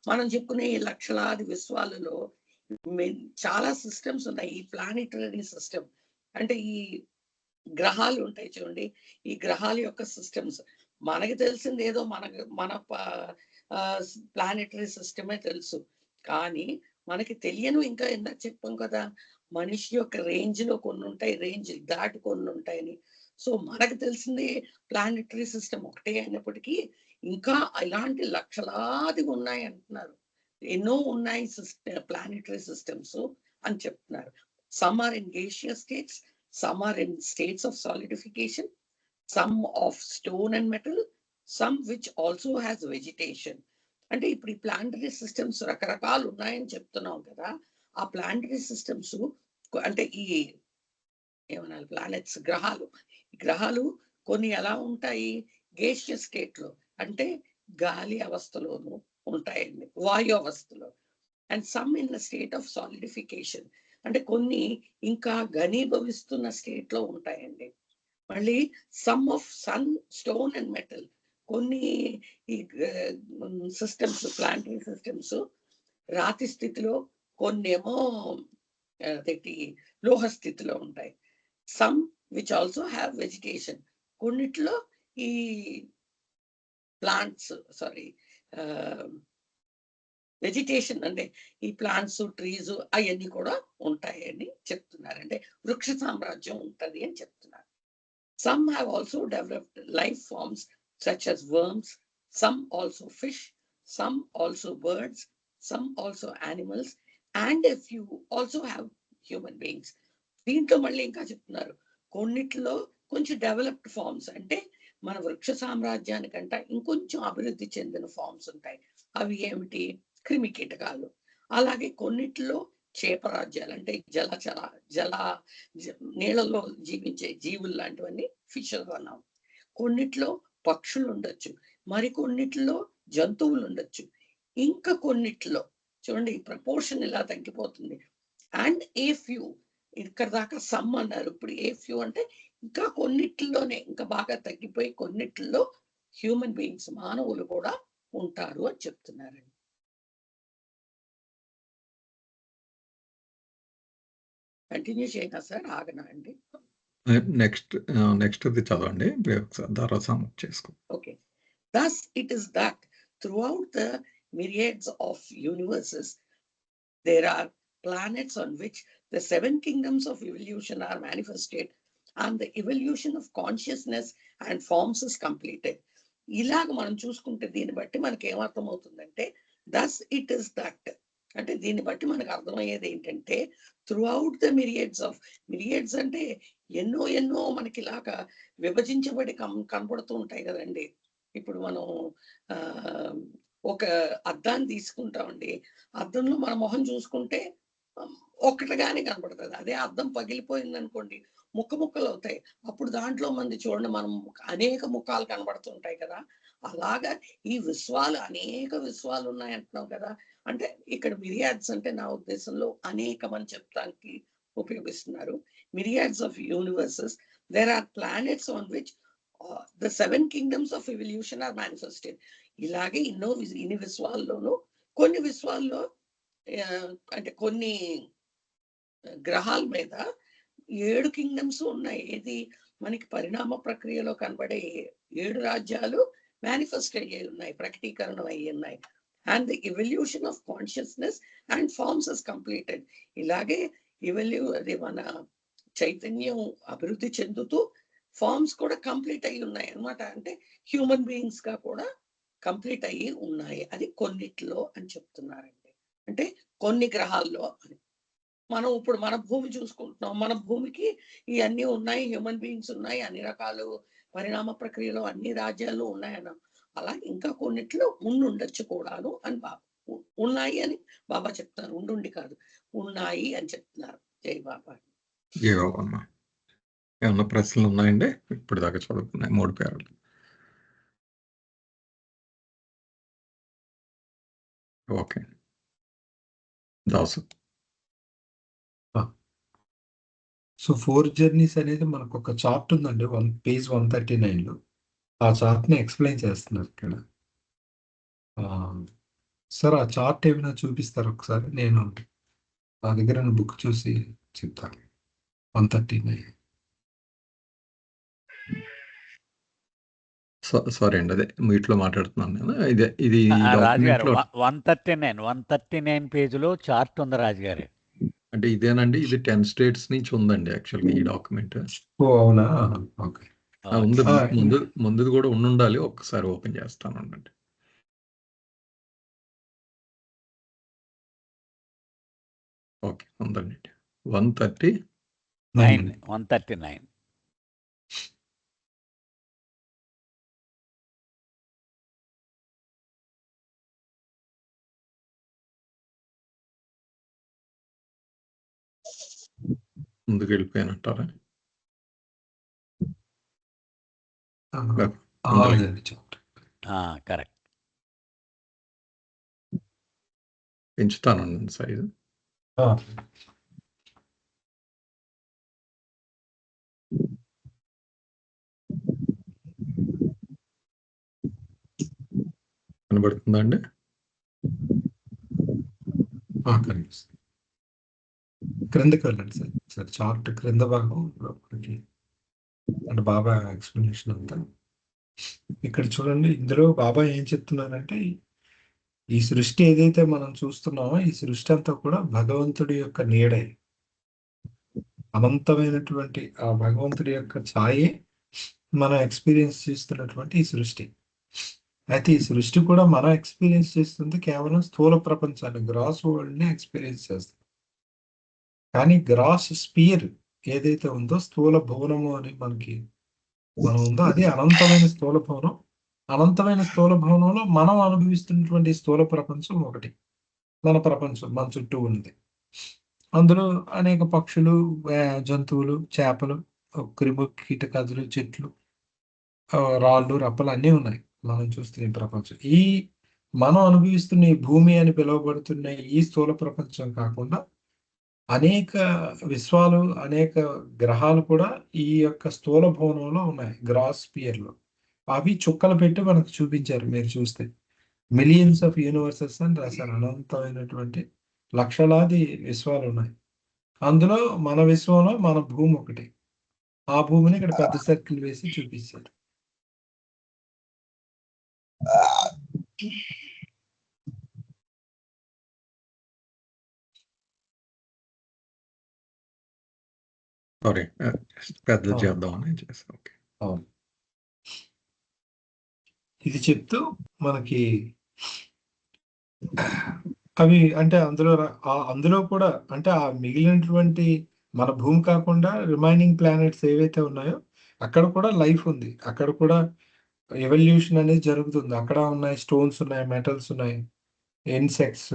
మనం చెప్పుకునే ఈ లక్షలాది విశ్వాలలో చాలా సిస్టమ్స్ ఉన్నాయి. ఈ ప్లానిటరీ సిస్టమ్ అంటే ఈ గ్రహాలు ఉంటాయి చూడండి, ఈ గ్రహాల యొక్క సిస్టమ్స్. మనకి తెలిసింది ఏదో మన ప్లానిటరీ సిస్టమే తెలుసు, కానీ మనకి తెలియను ఇంకా ఇందాక చెప్పాం కదా, మనిషి యొక్క రేంజ్ లో కొన్ని ఉంటాయి, రేంజ్ దాటి కొన్ని ఉంటాయని. సో మనకు తెలిసింది ప్లానిటరీ సిస్టమ్ ఒకటే అయినప్పటికీ ఇంకా ఇలాంటి లక్షలాది ఉన్నాయి అంటున్నారు. ఎన్నో ఉన్నాయి ప్లానిటరీ సిస్టమ్స్ అని చెప్తున్నారు. Some are in gaseous states, some are in states of solidification, some of stone and metal, some which also has vegetation. అంటే ఇప్పుడు ఈ ప్లానిటరీ సిస్టమ్స్ రకరకాలు ఉన్నాయని చెప్తున్నాం కదా. ఆ ప్లానిటరీ సిస్టమ్స్ అంటే ఈ ఏమన్నా ప్లానెట్స్ గ్రహాలు కొన్ని ఎలా ఉంటాయి? గేషియస్ స్టేట్ లో, అంటే గాలి అవస్థలోను ఉంటాయండి, వాయు అవస్థలో. And some in the state of solidification, అంటే కొన్ని ఇంకా ఘనీభవిస్తున్న స్టేట్ లో ఉంటాయండి. మళ్ళీ some of sun, stone and metal, కొన్ని ఈ సిస్టమ్స్ ప్లాంటరీ సిస్టమ్స్ రాతి స్థితిలో, కొన్ని ఏమో లోహ స్థితిలో ఉంటాయి. Some which also have vegetation, కొన్నిట్లో ఈ ప్లాంట్స్ వెజిటేషన్ అంటే ఈ ప్లాంట్స్, ట్రీస్ అవన్నీ కూడా ఉంటాయని చెప్తున్నారు. అంటే వృక్ష సామ్రాజ్యం ఉంటది అని చెప్తున్నారు. Some have also developed life forms such as worms, some also fish, some also birds, some also animals, and a few also have human beings. దీంట్లో మళ్ళీ ఇంకా చెప్తున్నారు కొన్నిట్లో కొంచెం డెవలప్డ్ ఫార్మ్స్, అంటే మన వృక్ష సామ్రాజ్యానికంట ఇంకొంచెం అభివృద్ధి చెందిన ఫార్మ్స్ ఉంటాయి. అవి ఏమిటి? క్రిమి కీటకాలు. అలాగే కొన్నిట్లో చేపరాజ్యాలు, అంటే నీళ్ళలో జీవించే జీవులు లాంటివన్నీ ఫిషెస్ అన్నాం. కొన్నిట్లో పక్షులు ఉండొచ్చు, మరికొన్నిట్లో జంతువులు ఉండొచ్చు, ఇంకా కొన్నిట్లో చూడండి ప్రపోర్షన్ ఇలా తగ్గిపోతుంది. అండ్ ఏ ఫ్యూ, ఇక్కడ దాకా సమ్ అన్నారు, ఇప్పుడు ఏ ఫ్యూ అంటే ఇంకా కొన్నిట్లోనే ఇంకా బాగా తగ్గిపోయి కొన్నిట్లో హ్యూమన్ బీయింగ్స్, మానవులు కూడా ఉంటారు అని చెప్తున్నారండి. కంటిన్యూ చేయనా సార్? ఆగనా అండి? నెక్స్ట్ చదవండి, చేసుకో. Okay. Thus it is that throughout the myriads of universes there are planets on which the 7 kingdoms of evolution are manifested and the evolution of consciousness and forms is completed. ఇలాగ మనం చూసుకుంటే దీన్ని బట్టి మనకి ఏమర్థం అవుతుందంటే thus it is that, అంటే దీన్ని బట్టి మనకు అర్థమయ్యేది ఏంటంటే త్రూ అవుట్ ద మిరియడ్స్ అంటే ఎన్నో మనకి ఇలాగా విభజించబడి కనపడుతూ ఉంటాయి కదండి. ఇప్పుడు మనం ఒక అద్దాన్ని తీసుకుంటామండి, అద్దంలో మన మొహం చూసుకుంటే ఒక్కటిగానే కనపడుతుంది. అదే అద్దం పగిలిపోయింది అనుకోండి, ముక్కలు అవుతాయి. అప్పుడు దాంట్లో మంది చూడండి, మనం అనేక ముఖాలు కనబడుతుంటాయి కదా. అలాగా ఈ అనేక విశ్వాలు ఉన్నాయి అంటున్నాం కదా. అంటే ఇక్కడ మిరియాడ్స్ అంటే నా ఉద్దేశంలో అనేకం అని చెప్పడానికి ఉపయోగిస్తున్నారు. Myriads of universes, there are planets on which the 7 kingdoms of evolution are manifested. ఇలాగే ఇన్ని విశ్వాల్లోనూ కొన్ని విశ్వాల్లో అంటే కొన్ని గ్రహాల మీద 7 కింగ్డమ్స్ ఉన్నాయి. ఏది మనకి పరిణామ ప్రక్రియలో కనబడే 7 రాజ్యాలు మేనిఫెస్ట్ అయ్యి ఉన్నాయి, ప్రకటీకరణం అయ్యి ఉన్నాయి. And the evolution of consciousness and forms is completed. ఇలాగే అది మన చైతన్యం అభివృద్ధి చెందుతూ ఫార్మ్స్ కూడా కంప్లీట్ అయ్యి ఉన్నాయి అన్నమాట. అంటే హ్యూమన్ బీయింగ్స్ గా కూడా కంప్లీట్ అయ్యి ఉన్నాయి. అది కొన్నిట్లో అని చెప్తున్నారండి. అంటే కొన్ని గ్రహాల్లో అని. మనం ఇప్పుడు మన భూమి చూసుకుంటున్నాం, మన భూమికి ఇవన్నీ ఉన్నాయి, హ్యూమన్ బీయింగ్స్ ఉన్నాయి, అన్ని రకాలు పరిణామ ప్రక్రియలో అన్ని రాజ్యాలు ఉన్నాయన్న. అలా ఇంకా కొన్నిట్లో ఉండొచ్చు కూడాను అని ఉన్నాయి అని బాబా చెప్తున్నారు. ఉండుండి కాదు, ఉన్నాయి అని చెప్తున్నారు. జై బాబా. జై బాబా అమ్మ. ఏమన్నా ప్రశ్నలు ఉన్నాయండి? ఇప్పుడు దాకా చదువుకున్నాయి 3 పేర్లు. ఓకే, దాసు. సో 4 జర్నీస్ అనేది మనకు ఒక చార్ట్ ఉందండి, పేజ్ 139లో. ఆ చార్ట్ ని ఎక్స్ప్లెయిన్ చేస్తున్నారు ఇక్కడ. సార్ ఆ చార్ట్ ఏమైనా చూపిస్తారు ఒకసారి? నేను నా దగ్గర బుక్ చూసి చెప్తాను. 139. సారీ అండి, అదే మీట్లో మాట్లాడుతున్నాను నేను. ఇది రాజుగారు 139 పేజీలో చార్ట్ ఉంది రాజుగారు. అంటే ఇదేనండి, ఇది 10 స్టేట్స్ నుంచి ఉందండి యాక్చువల్గా ఈ డాక్యుమెంట్. ఓ అవునా, ఓకే. ముందు కూడా ఉండాలి. ఒక్కసారి ఓపెన్ చేస్తాను అండి. ఓకే, ఉందండి. 139. ముందుకు వెళ్ళిపోయానంటారా? కరెక్ట్. పెంచుతానండి సైజు. కనబడుతుందా అండి? క్రిందకి వెళ్ళండి సార్ చార్ట్ క్రింద భాగం అంటే బాబా ఎక్స్ప్లెనేషన్ అంతా ఇక్కడ చూడండి. ఇందులో బాబా ఏం చెప్తున్నారంటే, ఈ సృష్టి ఏదైతే మనం చూస్తున్నామో ఈ సృష్టి అంతా కూడా భగవంతుడి యొక్క నీడే, అనంతమైనటువంటి ఆ భగవంతుడి యొక్క ఛాయే మనం ఎక్స్పీరియన్స్ చేస్తున్నటువంటి ఈ సృష్టి. అయితే ఈ సృష్టి కూడా మనం ఎక్స్పీరియన్స్ చేస్తుంది కేవలం స్థూల ప్రపంచాన్ని, గ్రాస్ వరల్డ్ ని ఎక్స్పీరియన్స్ చేస్తుంది. కానీ గ్రాస్ స్పియర్ ఏదైతే ఉందో, స్థూల భువనము అని మనం ఉందో, అది అనంతమైన స్థూల భవనం. అనంతమైన స్థూల భవనంలో మనం అనుభవిస్తున్నటువంటి స్థూల ప్రపంచం ఒకటి, మన ప్రపంచం మన చుట్టూ ఉంది. అందులో అనేక పక్షులు, జంతువులు, చేపలు, క్రిమి కీటకాదులు, చెట్లు, రాళ్ళు, రప్పలు అన్నీ ఉన్నాయి మనం చూస్తున్న ప్రపంచం. ఈ మనం అనుభవిస్తున్న ఈ భూమి అని పిలువబడుతున్న ఈ స్థూల ప్రపంచం కాకుండా అనేక విశ్వాలు, అనేక గ్రహాలు కూడా ఈ యొక్క స్థూల భవనంలో ఉన్నాయి, గ్రాస్ స్పియర్ లో. అవి చుక్కలు పెట్టి మనకు చూపించారు. మీరు చూస్తే మిలియన్స్ ఆఫ్ యూనివర్సెస్ అని రాశారు. అనంతమైనటువంటి లక్షలాది విశ్వాలు ఉన్నాయి. అందులో మన విశ్వంలో మన భూమి ఒకటి. ఆ భూమిని ఇక్కడ పెద్ద సర్కిల్ వేసి చూపించారు. సారీ, పెద్ద చేద్దామని చేస్తాం. ఓకే, ఇది చెప్తూ మనకి అవి అంటే అందులో కూడా అంటే ఆ మిగిలినటువంటి మన భూమి కాకుండా రిమైనింగ్ ప్లానెట్స్ ఏవైతే ఉన్నాయో అక్కడ కూడా లైఫ్ ఉంది. అక్కడ కూడా ఎవల్యూషన్ అనేది జరుగుతుంది. అక్కడ ఉన్నాయి, స్టోన్స్ ఉన్నాయి, మెటల్స్ ఉన్నాయి, ఇన్సెక్ట్స్,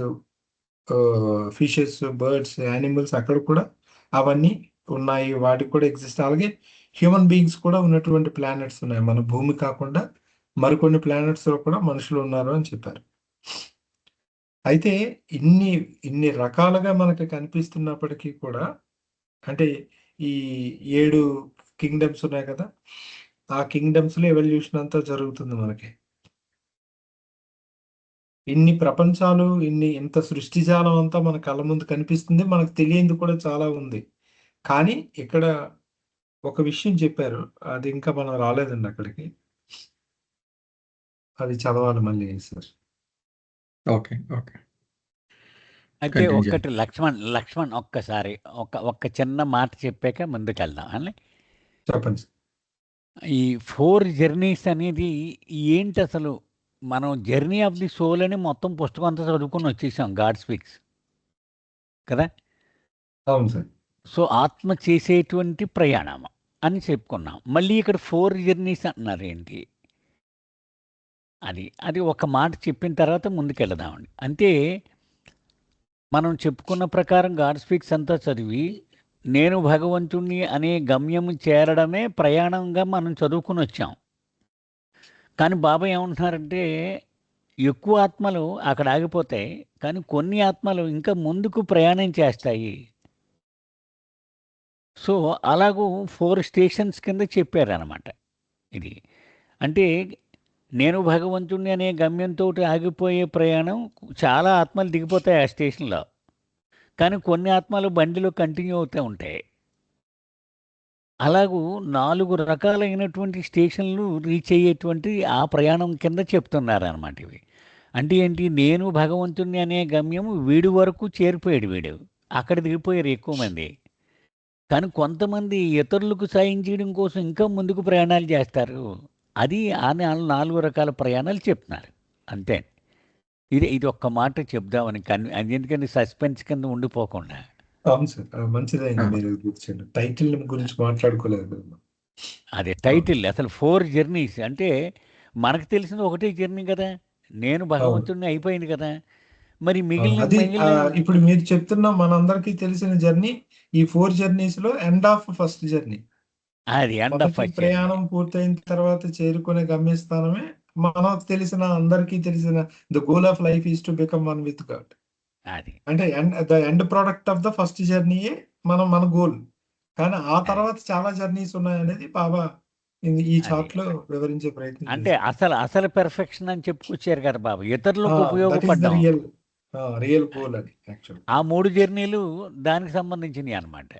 ఫిషెస్, బర్డ్స్, యానిమల్స్ అక్కడ కూడా అవన్నీ ఉన్నాయి. వాటికి కూడా ఎగ్జిస్ట్. అలాగే హ్యూమన్ బీయింగ్స్ కూడా ఉన్నటువంటి ప్లానెట్స్ ఉన్నాయి. మన భూమి కాకుండా మరికొన్ని ప్లానెట్స్ లో కూడా మనుషులు ఉన్నారు అని చెప్పారు. అయితే ఇన్ని రకాలుగా మనకి కనిపిస్తున్నప్పటికీ కూడా అంటే ఈ 7 కింగ్డమ్స్ ఉన్నాయి కదా, ఆ కింగ్డమ్స్ లో ఎవల్యూషన్ అంతా జరుగుతుంది మనకి. ఇన్ని ప్రపంచాలు, ఇంత సృష్టిజాలం అంతా మన కళ్ళ ముందు కనిపిస్తుంది. మనకు తెలియంది కూడా చాలా ఉంది. కానీ ఇక్కడ ఒక విషయం చెప్పారు, అది ఇంకా మనం రాలేదండి అక్కడికి. అది చదవాలి మళ్ళీ సార్. ఓకే. అయితే కంటిన్యూ ఒక్కటి లక్ష్మణ్ ఒక్కసారి ఒక్క చిన్న మాట చెప్పాక ముందుకెళ్దాం అని. చెప్పండి సార్. ఈ 4 జర్నీస్ అనేది ఏంటి అసలు? మనం జర్నీ ఆఫ్ ది సోల్ అని మొత్తం పుస్తకం అంతా చదువుకొని వచ్చేసాం, గాడ్ స్పీక్స్ కదా. అవును సార్. సో ఆత్మ చేసేటువంటి ప్రయాణం అని చెప్పుకున్నాం. మళ్ళీ ఇక్కడ 4 జర్నీస్ అంటున్నారు ఏంటి? అది ఒక మాట చెప్పిన తర్వాత ముందుకెళ్దామండి. అంటే మనం చెప్పుకున్న ప్రకారం గాడ్ స్పీక్స్ అంతా చదివి నేను భగవంతుణ్ణి అనే గమ్యం చేరడమే ప్రయాణంగా మనం చదువుకుని వచ్చాం. కానీ బాబా ఏమంటున్నారంటే ఎక్కువ ఆత్మలు అక్కడ ఆగిపోతాయి, కానీ కొన్ని ఆత్మలు ఇంకా ముందుకు ప్రయాణం చేస్తాయి. సో అలాగూ 4 స్టేషన్స్ కింద చెప్పారనమాట. ఇది అంటే నేను భగవంతుణ్ణి అనే గమ్యంతో ఆగిపోయే ప్రయాణం చాలా ఆత్మలు దిగిపోతాయి ఆ స్టేషన్లో, కానీ కొన్ని ఆత్మలు బండిలో కంటిన్యూ అవుతూ ఉంటాయి. అలాగూ 4 రకాలైనటువంటి స్టేషన్లు రీచ్ అయ్యేటువంటి ఆ ప్రయాణం కింద చెప్తున్నారన్నమాట ఇవి. అంటే ఏంటి? నేను భగవంతుణ్ణి అనే గమ్యం వీడి వరకు చేరిపోయాడు, వీడు అక్కడ దిగిపోయారు ఎక్కువ మంది. కానీ కొంతమంది ఇతరులకు సాయం చేయడం కోసం ఇంకా ముందుకు ప్రయాణాలు చేస్తారు. అది ఆ 4 రకాల ప్రయాణాలు చెప్తున్నారు అంతే. ఇది ఒక్క మాట చెప్దామని అది ఎందుకంటే సస్పెన్స్ కింద ఉండిపోకుండా. అవును సార్, మంచిదైంది మీరు కూర్చోండి. టైటిల్ గురించి మాట్లాడుకోలేదు. అదే టైటిల్ అసలు 4 జర్నీస్ అంటే మనకు తెలిసిన ఒకటే జర్నీ కదా, నేను భగవంతుడిని అయిపోయింది కదా. మరి మిగిలిన ఇప్పుడు మీరు చెప్తున్న మనందరికీ తెలిసిన జర్నీ ఈ 4 జర్నీస్ లో ఎండ్ ఆఫ్ ఫస్ట్ జర్నీ. అది ఎండ్ ఆఫ్ ఫస్ట్ ప్రయాణం పూర్తయిన తర్వాత చేరుకునే గమ్యస్థానమే మనకు తెలిసిన, అందరికీ తెలిసిన the goal of life is to become one with God. అది అంటే the end product of the first జర్నీయే మన గోల్. కానీ ఆ తర్వాత చాలా జర్నీస్ ఉన్నాయనేది బాబా ఈ చార్ట్ లో వివరించే ప్రయత్నం. అంటే అసలు పెర్ఫెక్షన్ అని చెప్పుకొచ్చారు కదా బాబా, ఇతరులకు ఉపయోగపడ్డాం. రియల్ గోల్ అది యాక్చువల్. ఆ 3 జర్నీలు దానికి సంబంధించినవి అన్నమాట.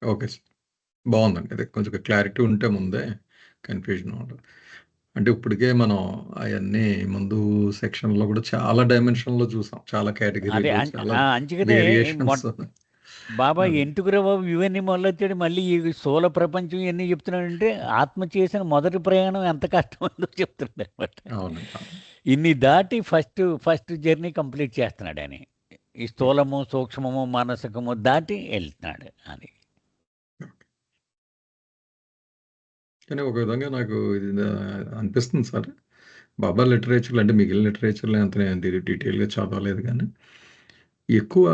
ఓకే సార్, బాగుందండి. అదే కొంచెం క్లారిటీ ఉంటే ముందే కన్ఫ్యూజన్ ఉండదు. అంటే ఇప్పటికే మనం అవన్నీ ముందు సెక్షన్ లో కూడా చాలా డైమెన్షన్ లో చూసాం, చాలా కేటగిరీలు, బాబా ఎందుకురా బాబు ఇవన్నీ మొదలెత్తాడు, మళ్ళీ ఈ స్థూల ప్రపంచం ఇవన్నీ చెప్తున్నాడంటే ఆత్మ చేసిన మొదటి ప్రయాణం ఎంత కష్టమైందో చెప్తున్నాడు అనమాట. ఇన్ని దాటి ఫస్ట్ జర్నీ కంప్లీట్ చేస్తున్నాడు అని. ఈ స్థూలము, సూక్ష్మము, మానసికము దాటి వెళ్తున్నాడు అని. కానీ ఒక విధంగా నాకు ఇది అనిపిస్తుంది సార్, బాబా లిటరేచర్లు అంటే మిగిలిన లిటరేచర్లు అంత నేను డీటెయిల్గా చదవలేదు, కానీ ఎక్కువ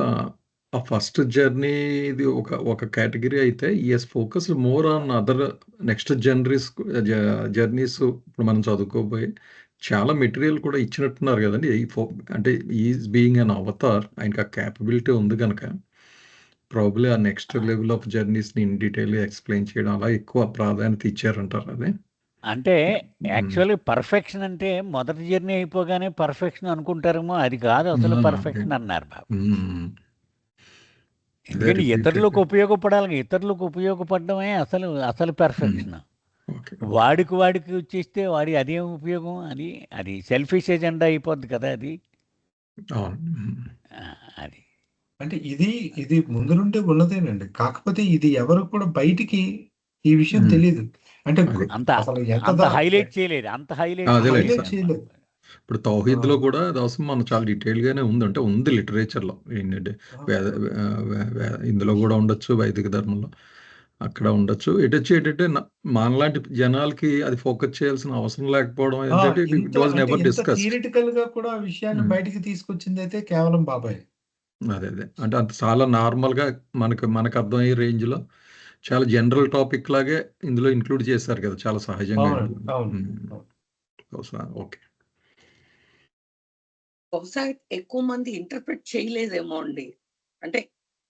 ఆ ఫస్ట్ జర్నీ ఇది ఒక కేటగిరీ అయితే ES focus more on other next journeys. ఇప్పుడు మనం చదువుకోబోయే చాలా మెటీరియల్ కూడా ఇచ్చినట్టున్నారు కదండి. అంటే ఈజ్ బీయింగ్ అన్ అవతార్, ఆయనకి ఆ క్యాపబిలిటీ ఉంది కనుక ప్రాబ్లీ ఆ నెక్స్ట్ లెవెల్ ఆఫ్ జర్నీస్ని ఇన్ డీటెయిల్గా ఎక్స్ప్లెయిన్ చేయడం అలా ఎక్కువ ప్రాధాన్యత ఇచ్చారంటారు. అది అంటే యాక్చువల్లీ పర్ఫెక్షన్ అంటే మొదటి జర్నీ అయిపోగానే పర్ఫెక్షన్ అనుకుంటారేమో, అది కాదు అసలు పర్ఫెక్షన్ అన్నారు బాబు. ఎందుకంటే ఇతరులకు ఉపయోగపడాలి, ఇతరులకు ఉపయోగపడడమే అసలు పర్ఫెక్షన్. వాడికి వచ్చేస్తే వాడి అదేం ఉపయోగం? అది సెల్ఫిష్ ఎజెండా అయిపోద్ది కదా అది. అది అంటే ఇది ముందు నుండి ఉన్నదేనండి. కాకపోతే ఇది ఎవరు కూడా బయటికి ఈ విషయం తెలియదు. అంటే అంత హైలైట్ చేయలేదు, చేయలేదు. ఇప్పుడు తౌహీద్లో కూడా దాసం మనం చాలా డీటెయిల్గానే ఉంది, అంటే ఉంది లిటరేచర్లో ఏంటంటే ఇందులో కూడా ఉండొచ్చు, వైదిక ధర్మంలో అక్కడ ఉండొచ్చు. ఏంటంటే మనలాంటి జనాలకి అది ఫోకస్ చేయాల్సిన అవసరం లేకపోవడం ఏంటంటే it was never discussed. Theoretical గా కూడా ఆ విషయాన్ని బయటికి తీసుకొచ్చింది అయితే కేవలం బాబాయ్. అదే అంటే అంత చాలా నార్మల్గా మనకు అర్థమయ్యే రేంజ్లో చాలా జనరల్ టాపిక్ లాగే ఇందులో ఇంక్లూడ్ చేశారు కదా, చాలా సహజంగా. ఓకే, బహుశా ఎక్కువ మంది ఇంటర్ప్రిట్ చేయలేదేమో అండి. అంటే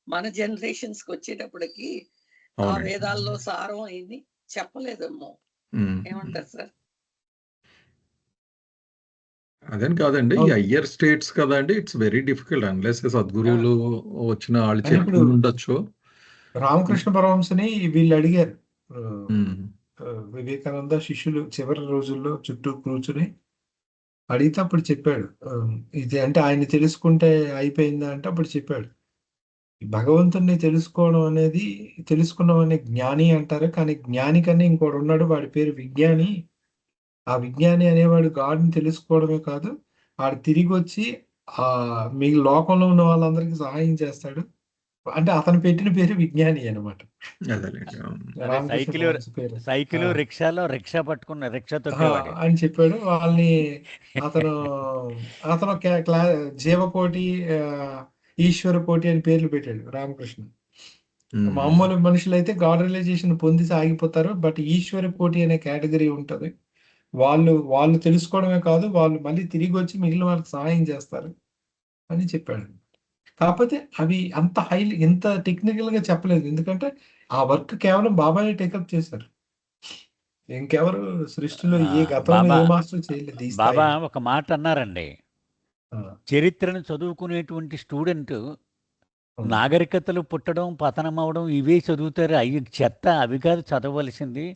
మన జనరేషన్స్ కి వచ్చేటప్పటికి ఆ వేదాల్లో సారం అయింది చెప్పలేదేమో. ఏమంటారు సార్? అదేం కాదండి, ఈ హయ్యర్ స్టేట్స్ కదండి, ఇట్స్ వెరీ డిఫికల్ట్ అన్లెస్ సద్గురువులు వచ్చిన వాళ్ళు చెప్పి ఉండొచ్చు. రామకృష్ణ పరమహంసని వీళ్ళు అడిగారు, వివేకానంద శిష్యులు చివరి రోజుల్లో చుట్టూ కూర్చుని అడిగితే అప్పుడు చెప్పాడు, ఇది అంటే ఆయన తెలుసుకుంటే అయిపోయిందా అంటే అప్పుడు చెప్పాడు, భగవంతుణ్ణి తెలుసుకున్నాం అనే జ్ఞాని అంటారు, కానీ జ్ఞాని కన్నా ఇంకోటి ఉన్నాడు, వాడి పేరు విజ్ఞాని. ఆ విజ్ఞాని అనేవాడు గాడ్ని తెలుసుకోవడమే కాదు, వాడు తిరిగి వచ్చి మీ లోకంలో ఉన్న వాళ్ళందరికీ సహాయం చేస్తాడు. అంటే అతను పెట్టిన పేరు విజ్ఞాని అనమాట. సైకిల్ రిక్షాలో రిక్షా పట్టుకున్న రిక్షా అని చెప్పాడు. వాళ్ళని అతను జీవకోటి, ఈశ్వర కోటి అని పేర్లు పెట్టాడు రామకృష్ణ. మామూలు మనుషులు అయితే గాడ్ రియలైజేషన్ పొంది సాగిపోతారు, బట్ ఈశ్వర కోటి అనే కేటగిరీ ఉంటది. వాళ్ళు తెలుసుకోవడమే కాదు, వాళ్ళు మళ్ళీ తిరిగి వచ్చి మిగిలిన వాళ్ళకి సహాయం చేస్తారు అని చెప్పాడు. కాకపోతే అవి అంత ఇంత టెక్నికల్ గా చెప్పలేదు, ఎందుకంటే ఆ వర్క్ కేవలం బాబాయ్ టేకప్ చేశారు. ఇంకెవరు సృష్టిలో ఏ గతంలో ఏ మాస్టర్ చేయలేదు. బాబా ఒక మాట అన్నారండి, చరిత్రను చదువుకునేటువంటి స్టూడెంట్ నాగరికతలు పుట్టడం పతనం అవడం ఇవే చదువుతారు, అవి చెత్త, అవి కాదు చదవలసింది.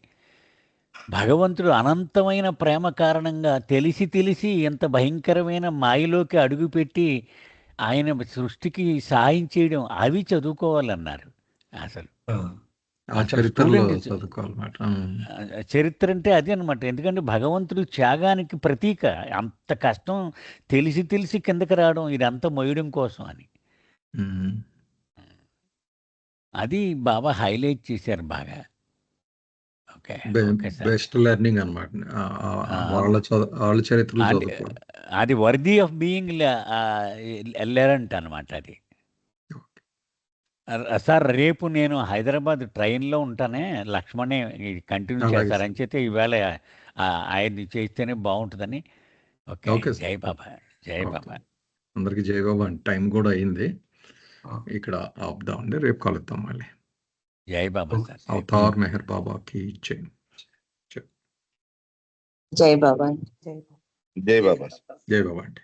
భగవంతుడు అనంతమైన ప్రేమ కారణంగా తెలిసి ఎంత భయంకరమైన మాయలోకి అడుగుపెట్టి ఆయన సృష్టికి సహాయం చేయడం, అవి చదువుకోవాలన్నారు. అసలు చరిత్ర అంటే అది అనమాట. ఎందుకంటే భగవంతుడు త్యాగానికి ప్రతీక. అంత కష్టం తెలిసి కిందకి రావడం, ఇదంతా మొయ్యడం కోసం అని అది బాబా హైలైట్ చేశారు బాగా. బెస్ట్ లెర్నింగ్ అన్నమాట. వాళ్ళ చరిత్రలు అది వర్దీ ఆఫ్ బీయింగ్ లెర్న్డ్ అనమాట అది. సార్ రేపు నేను హైదరాబాద్ ట్రైన్లో ఉంటానే, లక్ష్మణే కంటిన్యూ చేస్తారు అని చెప్పి ఈవేళ ఆయన్ని చేస్తేనే బాగుంటుందని. ఓకే, జై బాబా, జై బాబా. అందరికి జై బాబా. టైం కూడా అయింది, ఇక్కడ ఆపుదామండి, రేపు కలుద్దాం మళ్ళీ. జై బాబా సార్. అవతార్ మెహర్ బాబా కి జై. జై బాబా. జై బాబా. జై బాబా అండి.